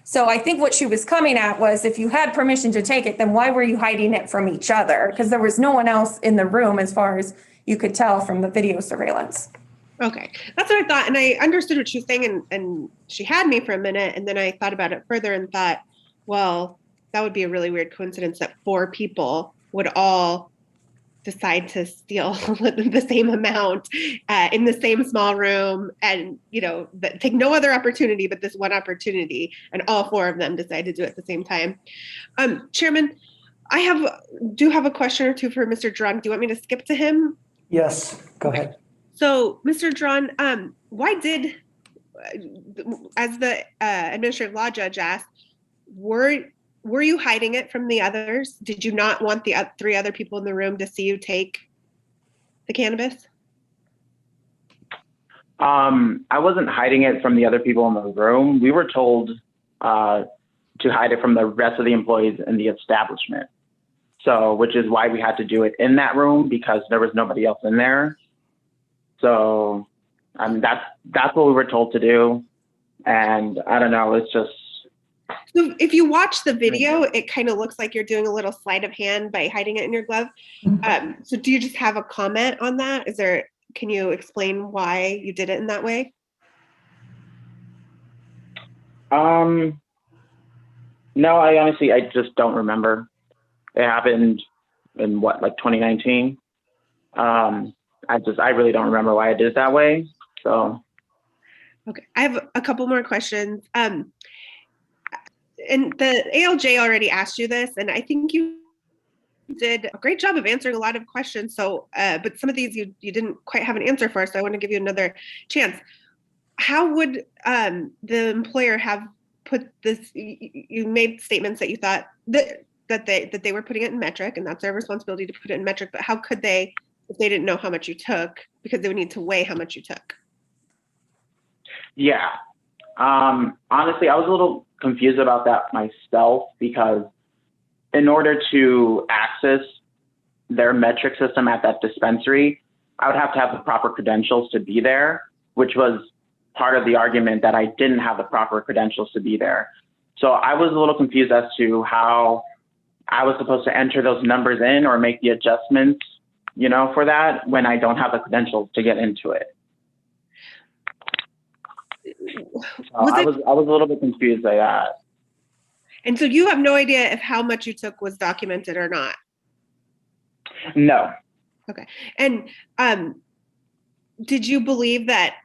So I think what she was coming at was, if you had permission to take it, then why were you hiding it from each other? Because there was no one else in the room as far as you could tell from the video surveillance. Okay, that's what I thought. And I understood what she was saying, and she had me for a minute. And then I thought about it further and thought, well, that would be a really weird coincidence that 4 people would all decide to steal the same amount in the same small room, and take no other opportunity but this one opportunity, and all 4 of them decide to do it at the same time. Chairman, I do have a question or two for Mr. Drun. Do you want me to skip to him? Yes, go ahead. So, Mr. Drun, why did, as the administrative law judge asked, were you hiding it from the others? Did you not want the 3 other people in the room to see you take the cannabis? I wasn't hiding it from the other people in the room. We were told to hide it from the rest of the employees in the establishment. So, which is why we had to do it in that room, because there was nobody else in there. So, that's what we were told to do. And I don't know, it's just. So if you watch the video, it kind of looks like you're doing a little sleight of hand by hiding it in your glove. So do you just have a comment on that? Can you explain why you did it in that way? No, I just don't remember. It happened in like 2019. I really don't remember why I did it that way. So. Okay, I have a couple more questions. And the ALJ already asked you this, and I think you did a great job of answering a lot of questions. So, but some of these you didn't quite have an answer for, so I want to give you another chance. How would the employer have put this? You made statements that you thought that they were putting it in metric, and that's their responsibility to put it in metric. But how could they, if they didn't know how much you took, because they would need to weigh how much you took? Yeah. Honestly, I was a little confused about that myself, because in order to access their metric system at that dispensary, I would have to have the proper credentials to be there, which was part of the argument that I didn't have the proper credentials to be there. So I was a little confused as to how I was supposed to enter those numbers in or make the adjustments, for that, when I don't have the credentials to get into it. I was a little bit confused by that. And so you have no idea if how much you took was documented or not? No. Okay. And did you believe that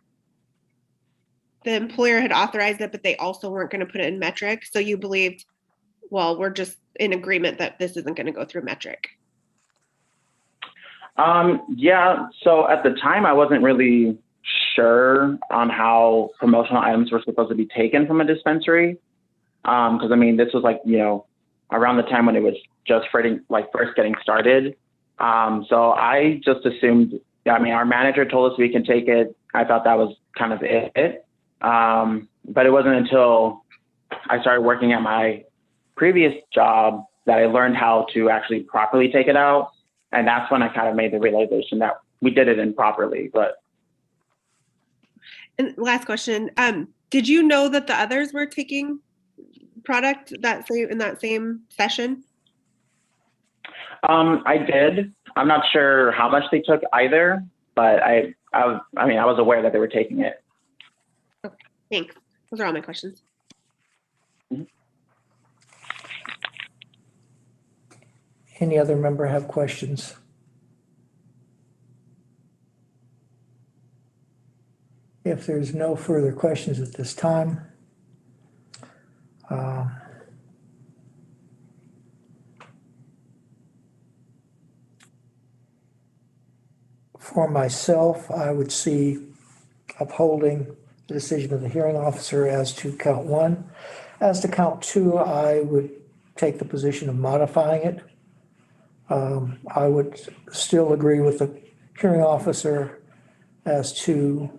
the employer had authorized it, but they also weren't going to put it in metric? So you believed, well, we're just in agreement that this isn't going to go through metric? Yeah. So at the time, I wasn't really sure on how promotional items were supposed to be taken from a dispensary. Because this was around the time when it was just first getting started. So I just assumed, our manager told us we can take it. I thought that was kind of it. But it wasn't until I started working at my previous job that I learned how to actually properly take it out. And that's when I kind of made the realization that we did it improperly. And last question, did you know that the others were taking product in that same session? I did. I'm not sure how much they took either, but I was aware that they were taking it. Okay, thanks. Those are all my questions. Mm-hmm. Any other member have questions? If there's no further questions at this time, for myself, I would see upholding the decision of the hearing officer as to count 1. As to count 2, I would take the position of modifying it. I would still agree with the hearing officer as to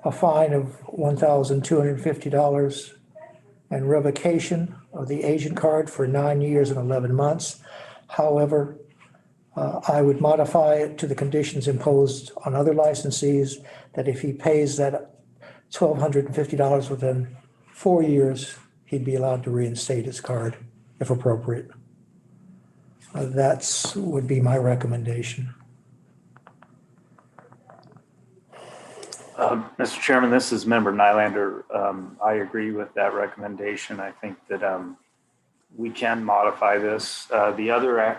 a fine of $1,250 and revocation of the agent card for 9 years and 11 months. However, I would modify it to the conditions imposed on other licensees, that if he pays that $1,250 within 4 years, he'd be allowed to reinstate his card if appropriate. That's would be my recommendation. Mr. Chairman, this is Member Nylander. I agree with that recommendation. I think that we can modify this. The other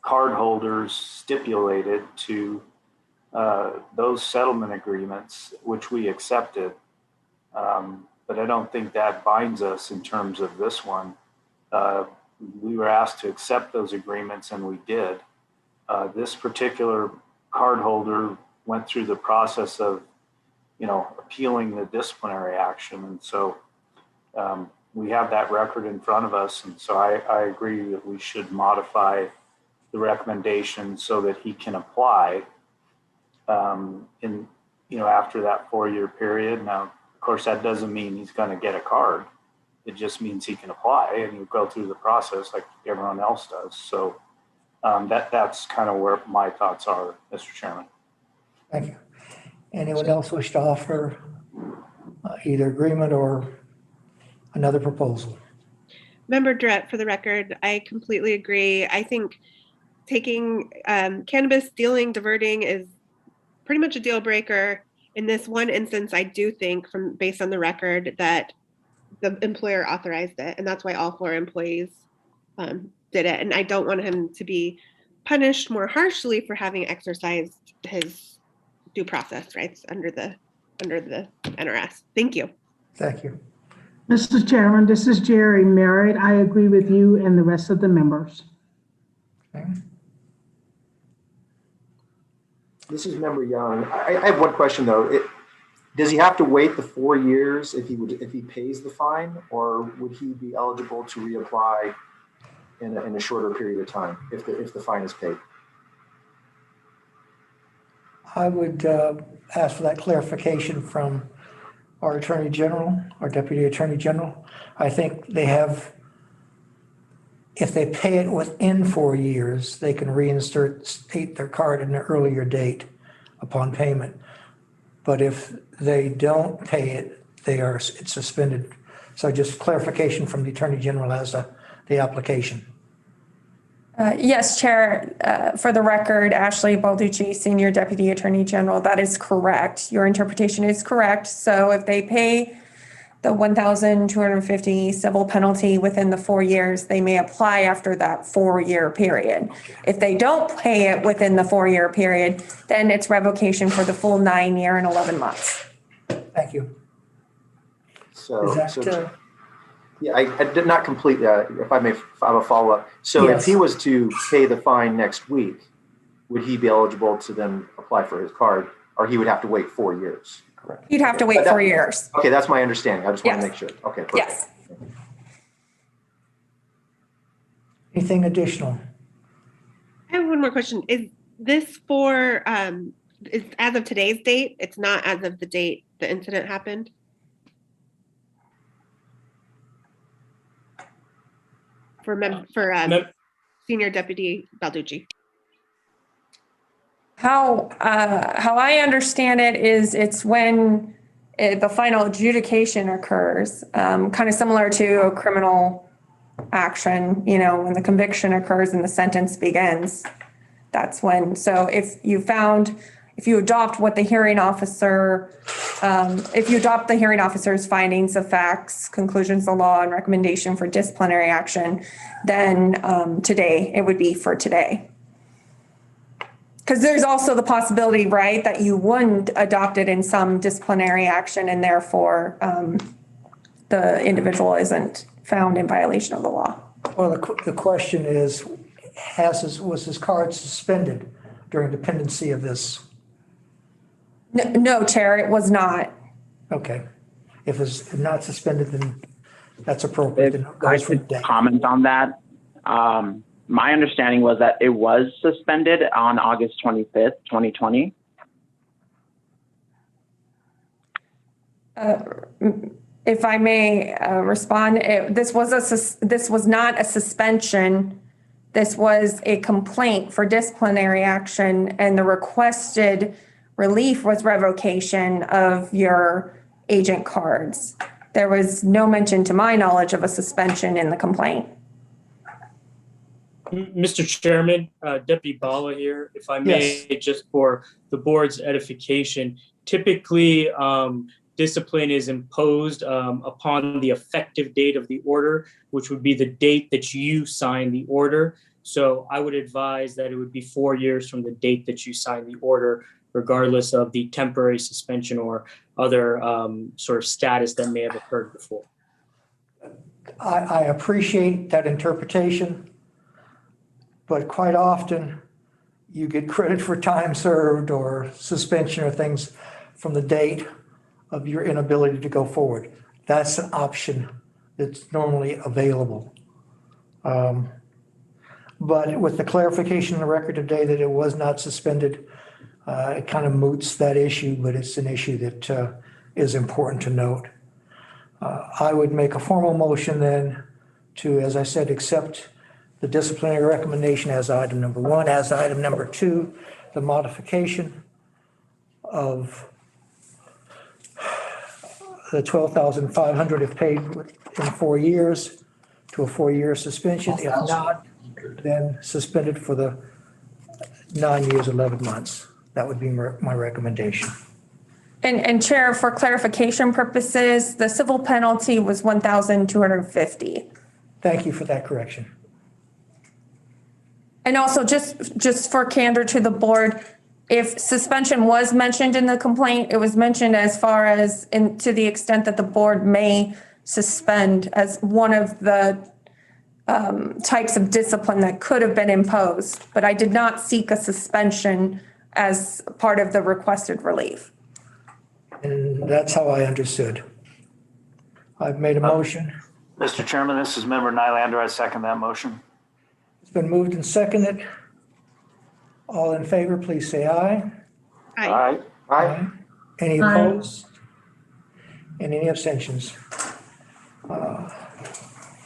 card holders stipulated to those settlement agreements, which we accepted. But I don't think that binds us in terms of this one. We were asked to accept those agreements and we did. This particular card holder went through the process of, appealing the disciplinary action. And so we have that record in front of us. And so I agree that we should modify the recommendation so that he can apply after that 4-year period. Now, of course, that doesn't mean he's going to get a card. It just means he can apply and he'll go through the process like everyone else does. So that's kind of where my thoughts are, Mr. Chairman. Thank you. Anyone else wish to offer either agreement or another proposal? Member Durrett, for the record, I completely agree. I think taking cannabis, stealing, diverting is pretty much a deal breaker. In this one instance, I do think, based on the record, that the employer authorized it, and that's why all 4 employees did it. And I don't want him to be punished more harshly for having exercised his due process rights under the NRS. Thank you. Thank you. Mr. Chairman, this is Jerry Merritt. I agree with you and the rest of the members. Okay. This is Member Young. I have one question though. Does he have to wait the 4 years if he pays the fine, or would he be eligible to reapply in a shorter period of time if the fine is paid? I would ask for that clarification from our Attorney General, our Deputy Attorney General. I think they have, if they pay it within 4 years, they can reinstate their card at an earlier date upon payment. But if they don't pay it, it's suspended. So just clarification from the Attorney General as to the application. Yes, Chair. For the record, Ashley Balducci, Senior Deputy Attorney General, that is correct. Your interpretation is correct. So if they pay the $1,250 civil penalty within the 4 years, they may apply after that 4-year period. If they don't pay it within the 4-year period, then it's revocation for the full 9 year and 11 months. Thank you. Yeah, I did not complete that. If I have a follow-up. So Yes. If he was to pay the fine next week, would he be eligible to then apply for his card, or he would have to wait 4 years? Correct. You'd have to wait 4 years. Okay, that's my understanding. I just want to Yes. make sure. Okay, perfect. Yes. Anything additional? I have one more question. Is this for, is as of today's date? It's not as of the date the incident happened? For Senior Deputy Balducci. How I understand it is it's when the final adjudication occurs, kind of similar to a criminal action, when the conviction occurs and the sentence begins. That's when, so if you adopt what the hearing officer, if you adopt the hearing officer's findings of facts, conclusions of law, and recommendation for disciplinary action, then today, it would be for today. Because there's also the possibility, right, that you wouldn't adopt it in some disciplinary action and therefore the individual isn't found in violation of the law. Well, the question is, was his card suspended during the pendency of this? No, Chair, it was not. Okay. If it's not suspended, then that's appropriate. If I could comment on that. My understanding was that it was suspended on August 25th, 2020. If I may respond, this was not a suspension This was a complaint for disciplinary action, and the requested relief was revocation of your agent cards. There was no mention, to my knowledge, of a suspension in the complaint. Mr. Chairman, Deputy Bala here, if I may, just for the board's edification, typically discipline is imposed upon the effective date of the order, which would be the date that you sign the order. So I would advise that it would be 4 years from the date that you sign the order, regardless of the temporary suspension or other sort of status that may have occurred before. I appreciate that interpretation, but quite often you get credit for time served or suspension or things from the date of your inability to go forward. That's an option that's normally available. But with the clarification in the record today that it was not suspended, it kind of moots that issue, but it's an issue that is important to note. I would make a formal motion then to, as I said, accept the disciplinary recommendation as item number 1, as item number 2, the modification of the $12,500 if paid in 4 years to a 4-year suspension. If not, then suspended for the 9 years, 11 months. That would be my recommendation. And Chair, for clarification purposes, the civil penalty was $1,250. Thank you for that correction. And also, just for candor to the board, if suspension was mentioned in the complaint, it was mentioned as far as to the extent that the board may suspend as one of the types of discipline that could have been imposed. But I did not seek a suspension as part of the requested relief. And that's how I understood. I've made a motion. Mr. Chairman, this is Member Nylander. I second that motion. It's been moved and seconded. All in favor, please say aye. Aye. Aye. Any opposed? And any abstentions?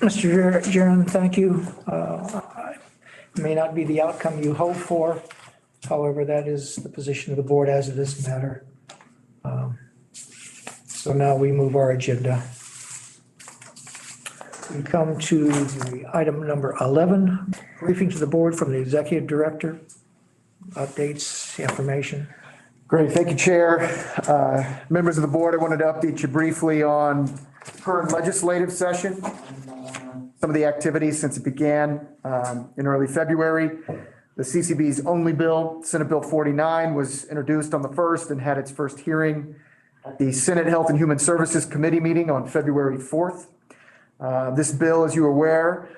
Mr. Jaron, thank you. It may not be the outcome you hope for. However, that is the position of the board as of this matter. So now we move our agenda. We come to the item number 11, briefing to the board from the executive director. Updates, information. Great, thank you, Chair. Members of the board, I wanted to update you briefly on current legislative session. Some of the activities since it began in early February. The CCB's only bill, Senate Bill 49, was introduced on the 1st and had its first hearing at the Senate Health and Human Services Committee meeting on February 4th. This bill, as you're aware,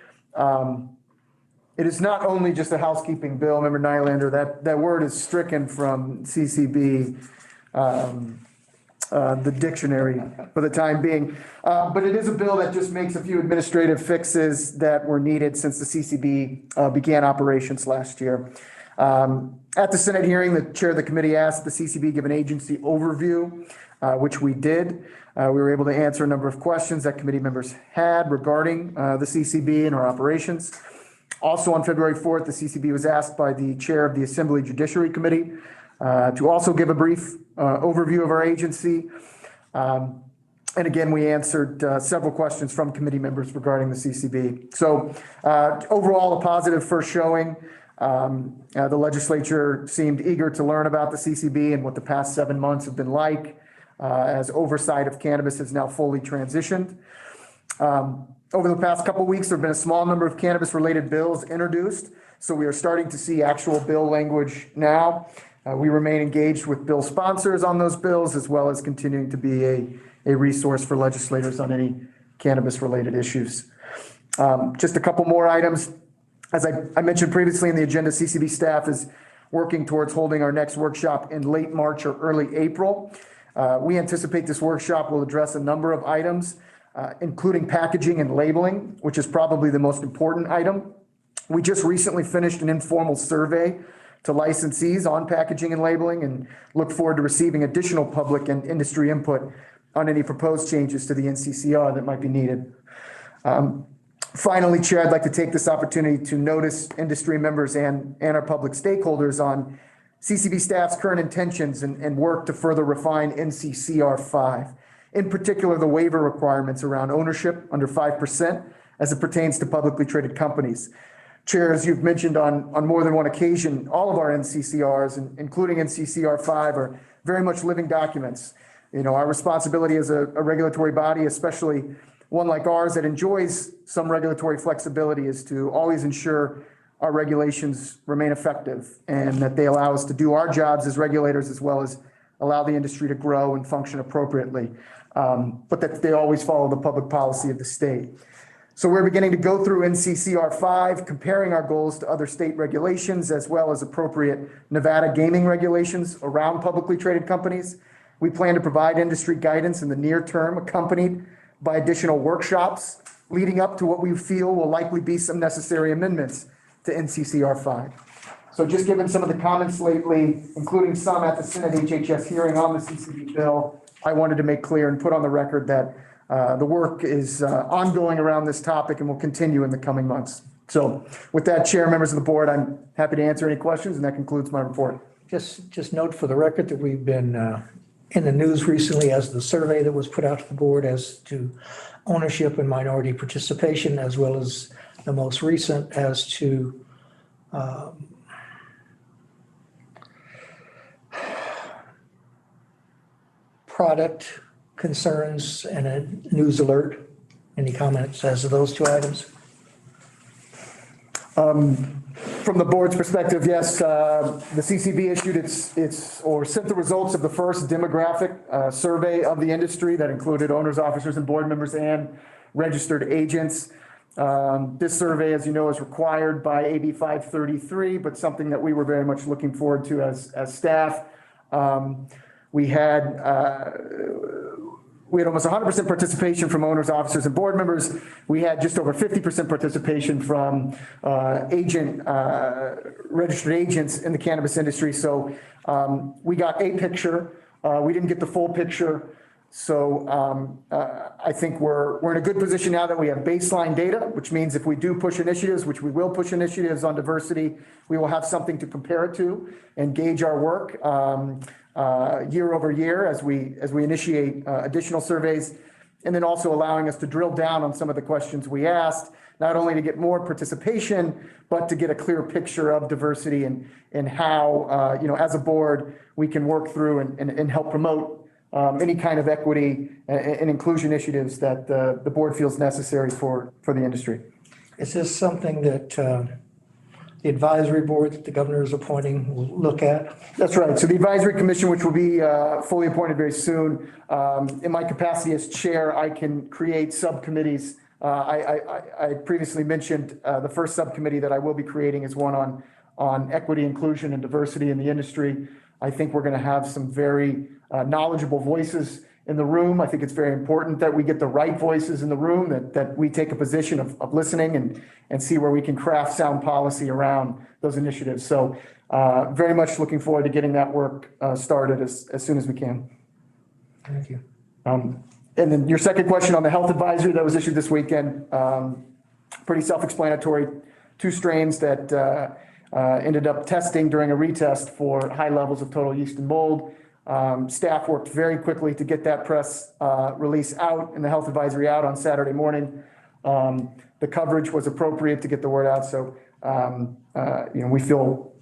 it is not only just a housekeeping bill. Member Nylander, that word is stricken from CCB, the dictionary for the time being. But it is a bill that just makes a few administrative fixes that were needed since the CCB began operations last year. At the Senate hearing, the chair of the committee asked the CCB give an agency overview, which we did. We were able to answer a number of questions that committee members had regarding the CCB and our operations. Also on February 4th, the CCB was asked by the chair of the Assembly Judiciary Committee to also give a brief overview of our agency. And again, we answered several questions from committee members regarding the CCB. So overall, a positive first showing. The legislature seemed eager to learn about the CCB and what the past 7 months have been like as oversight of cannabis has now fully transitioned. Over the past couple of weeks, there have been a small number of cannabis-related bills introduced, so we are starting to see actual bill language now. We remain engaged with bill sponsors on those bills, as well as continuing to be a resource for legislators on any cannabis-related issues. Just a couple more items. As I mentioned previously in the agenda, CCB staff is working towards holding our next workshop in late March or early April. We anticipate this workshop will address a number of items, including packaging and labeling, which is probably the most important item. We just recently finished an informal survey to licensees on packaging and labeling and look forward to receiving additional public and industry input on any proposed changes to the NCCR that might be needed. Finally, Chair, I'd like to take this opportunity to notice industry members and our public stakeholders on CCB staff's current intentions and work to further refine NCCR 5. In particular, the waiver requirements around ownership under 5% as it pertains to publicly traded companies. Chair, as you've mentioned on more than one occasion, all of our NCCRs, including NCCR 5, are very much living documents. You know, our responsibility as a regulatory body, especially one like ours that enjoys some regulatory flexibility, is to always ensure our regulations remain effective and that they allow us to do our jobs as regulators as well as allow the industry to grow and function appropriately, but that they always follow the public policy of the state. So we're beginning to go through NCCR 5, comparing our goals to other state regulations as well as appropriate Nevada gaming regulations around publicly traded companies. We plan to provide industry guidance in the near term, accompanied by additional workshops leading up to what we feel will likely be some necessary amendments to NCCR 5. So just given some of the comments lately, including some at the Senate HHS hearing on the CCB bill, I wanted to make clear and put on the record that the work is ongoing around this topic and will continue in the coming months. So with that, Chair, members of the board, I'm happy to answer any questions, and that concludes my report. Just note for the record that we've been in the news recently as the survey that was put out to the board as to ownership and minority participation, as well as the most recent as to product concerns and a news alert. Any comments as to those two items? From the board's perspective, yes, the CCB issued or sent the results of the first demographic survey of the industry that included owners, officers, and board members and registered agents. This survey, as you know, is required by AB 533, but something that we were very much looking forward to as staff. We had almost 100% participation from owners, officers, and board members. We had just over 50% participation from registered agents in the cannabis industry. So we got a picture. We didn't get the full picture. So I think we're in a good position now that we have baseline data, which means if we do push initiatives, which we will push initiatives on diversity, we will have something to compare it to and gauge our work year over year as we initiate additional surveys, and then also allowing us to drill down on some of the questions we asked, not only to get more participation, but to get a clear picture of diversity and how, as a board, we can work through and help promote any kind of equity and inclusion initiatives that the board feels necessary for the industry. Is this something that the advisory board that the governor is appointing will look at? That's right. So the advisory commission, which will be fully appointed very soon, in my capacity as chair, I can create subcommittees. I previously mentioned the first subcommittee that I will be creating is one on equity, inclusion, and diversity in the industry. I think we're going to have some very knowledgeable voices in the room. I think it's very important that we get the right voices in the room, that we take a position of listening and see where we can craft sound policy around those initiatives. So very much looking forward to getting that work started as soon as we can. Thank you. And then your second question on the health advisory that was issued this weekend, pretty self-explanatory. 2 strains that ended up testing during a retest for high levels of total yeast and mold. Staff worked very quickly to get that press release out and the health advisory out on Saturday morning. The coverage was appropriate to get the word out. So, we feel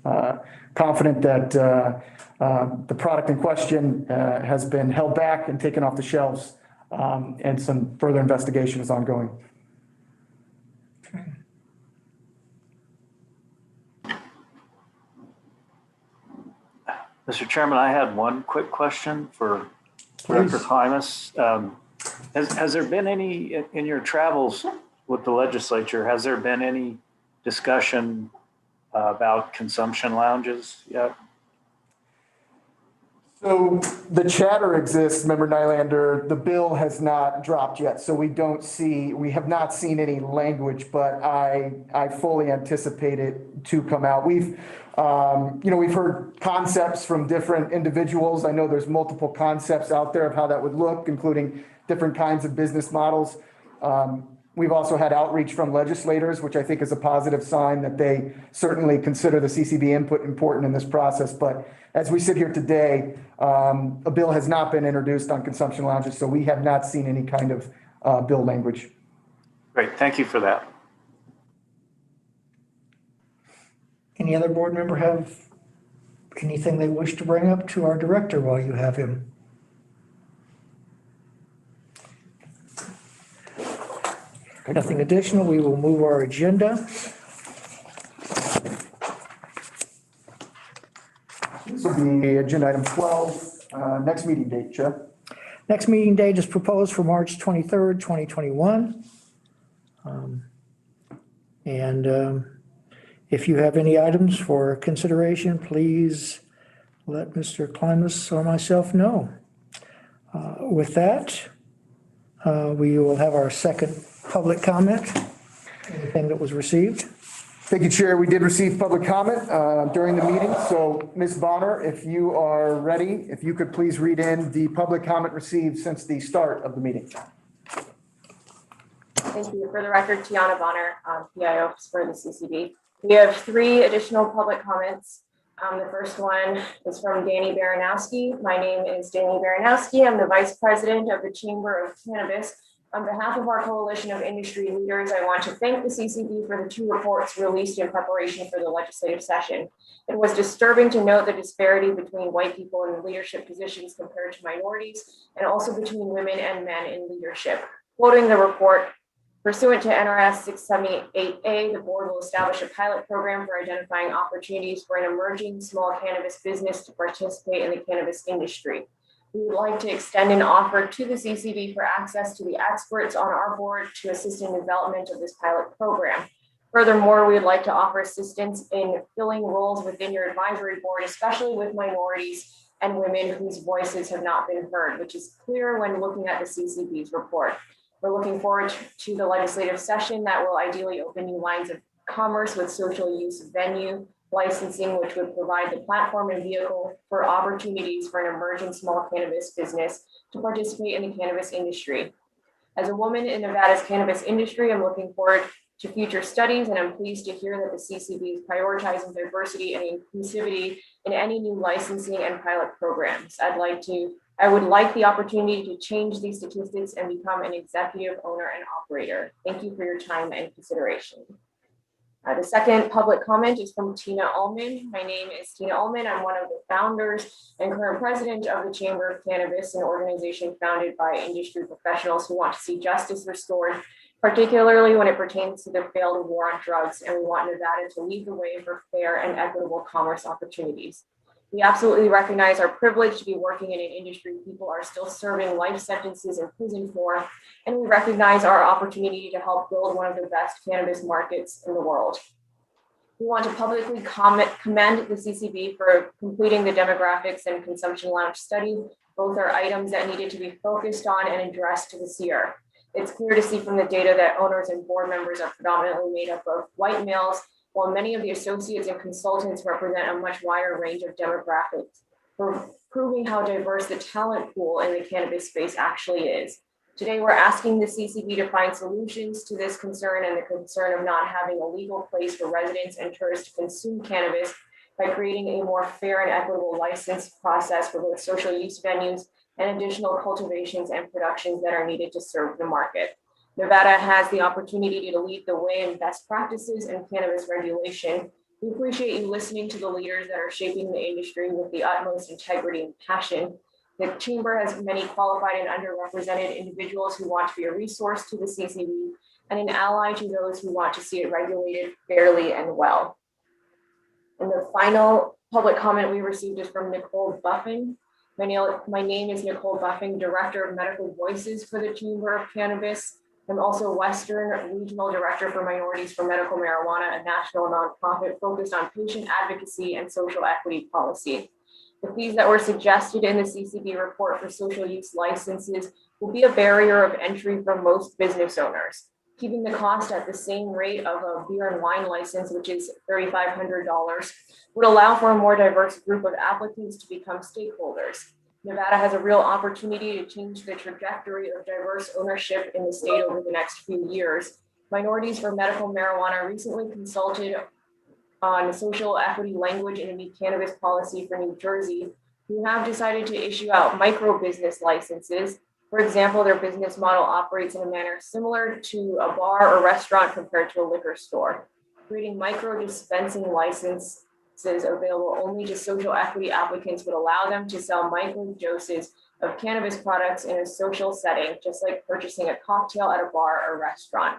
confident that the product in question has been held back and taken off the shelves, and some further investigation is ongoing. Mr. Chairman, I had one quick question for Director Klimas. Has there been any, in your travels with the legislature, has there been any discussion about consumption lounges yet? So the chatter exists, Member Nylander. The bill has not dropped yet, so we have not seen any language, but I fully anticipate it to come out. We've heard concepts from different individuals. I know there's multiple concepts out there of how that would look, including different kinds of business models. We've also had outreach from legislators, which I think is a positive sign that they certainly consider the CCB input important in this process. But as we sit here today, a bill has not been introduced on consumption lounges, so we have not seen any kind of bill language. Great, thank you for that. Any other board member have anything they wish to bring up to our director while you have him? Nothing additional. We will move our agenda. This will be agenda item 12, next meeting date, Chair. Next meeting date is proposed for March 23rd, 2021. If you have any items for consideration, please let Mr. Klimas or myself know. With that, we will have our second public comment. Anything that was received? Thank you, Chair. We did receive public comment during the meeting. So Ms. Bonner, if you are ready, if you could please read in the public comment received since the start of the meeting. Thank you. For the record, Tiana Bonner, PIO for the CCB. We have 3 additional public comments. The first one is from Danny Baranowski. My name is Danny Baranowski. I'm the Vice President of the Chamber of Cannabis. On behalf of our coalition of industry leaders, I want to thank the CCB for the 2 reports released in preparation for the legislative session. It was disturbing to note the disparity between white people in leadership positions compared to minorities, and also between women and men in leadership. Quoting the report, pursuant to NRS 678A, the board will establish a pilot program for identifying opportunities for an emerging small cannabis business to participate in the cannabis industry. We would like to extend an offer to the CCB for access to the experts on our board to assist in development of this pilot program. Furthermore, we would like to offer assistance in filling roles within your advisory board, especially with minorities and women whose voices have not been heard, which is clear when looking at the CCB's report. We're looking forward to the legislative session that will ideally open new lines of commerce with social use venue licensing, which would provide the platform and vehicle for opportunities for an emerging small cannabis business to participate in the cannabis industry. As a woman in Nevada's cannabis industry, I'm looking forward to future studies, and I'm pleased to hear that the CCB is prioritizing diversity and inclusivity in any new licensing and pilot programs. I would like the opportunity to change these statistics and become an executive owner and operator. Thank you for your time and consideration. The second public comment is from Tina Ullman. My name is Tina Ullman. I'm one of the founders and current president of the Chamber of Cannabis, an organization founded by industry professionals who want to see justice restored, particularly when it pertains to the failed war on drugs, and we want Nevada to lead the way for fair and equitable commerce opportunities. We absolutely recognize our privilege to be working in an industry people are still serving life sentences in prison for, and we recognize our opportunity to help build one of the best cannabis markets in the world. We want to publicly commend the CCB for completing the demographics and consumption lounge study. Both are items that needed to be focused on and addressed this year. It's clear to see from the data that owners and board members are predominantly made up of white males, while many of the associates and consultants represent a much wider range of demographics, proving how diverse the talent pool in the cannabis space actually is. Today, we're asking the CCB to find solutions to this concern and the concern of not having a legal place for residents and tourists to consume cannabis by creating a more fair and equitable license process for both social use venues and additional cultivations and productions that are needed to serve the market. Nevada has the opportunity to lead the way in best practices and cannabis regulation. We appreciate you listening to the leaders that are shaping the industry with the utmost integrity and passion. The Chamber has many qualified and underrepresented individuals who want to be a resource to the CCB and an ally to those who want to see it regulated fairly and well. And the final public comment we received is from Nicole Buffing. My name is Nicole Buffing, Director of Medical Voices for the Chamber of Cannabis. I'm also Western Regional Director for Minorities for Medical Marijuana, a national nonprofit focused on patient advocacy and social equity policy. The fees that were suggested in the CCB report for social use licenses will be a barrier of entry for most business owners. Keeping the cost at the same rate of a beer and wine license, which is $3,500, would allow for a more diverse group of applicants to become stakeholders. Nevada has a real opportunity to change the trajectory of diverse ownership in the state over the next few years. Minorities for Medical Marijuana recently consulted on social equity language in a new cannabis policy for New Jersey, who have decided to issue out micro business licenses. For example, their business model operates in a manner similar to a bar or restaurant compared to a liquor store, creating micro dispensing licenses available only to social equity applicants would allow them to sell micro doses of cannabis products in a social setting, just like purchasing a cocktail at a bar or restaurant.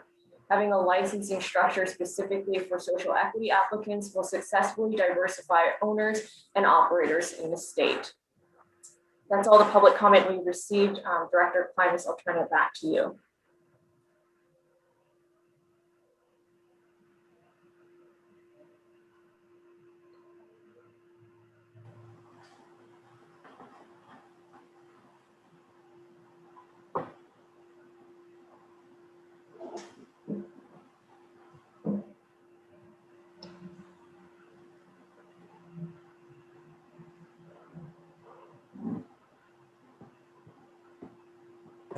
Having a licensing structure specifically for social equity applicants will successfully diversify owners and operators in the state. That's all the public comment we received. Director Klimas, I'll turn it back to you.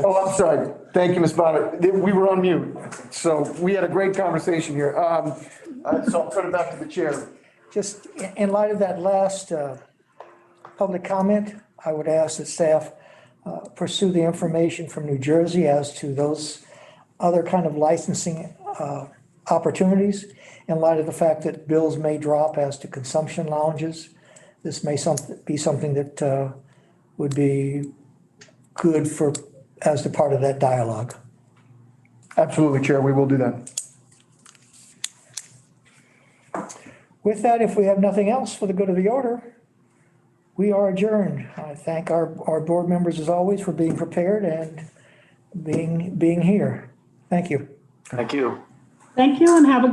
Oh, I'm sorry. Thank you, Ms. Bonner. We were on mute, so we had a great conversation here. So I'll turn it back to the chair. Just in light of that last public comment, I would ask that staff pursue the information from New Jersey as to those other kind of licensing opportunities in light of the fact that bills may drop as to consumption lounges. This may be something that would be good for as a part of that dialogue. Absolutely, Chair. We will do that. With that, if we have nothing else for the good of the order, we are adjourned. I thank our board members as always for being prepared and being here. Thank you. Thank you. Thank you and have a good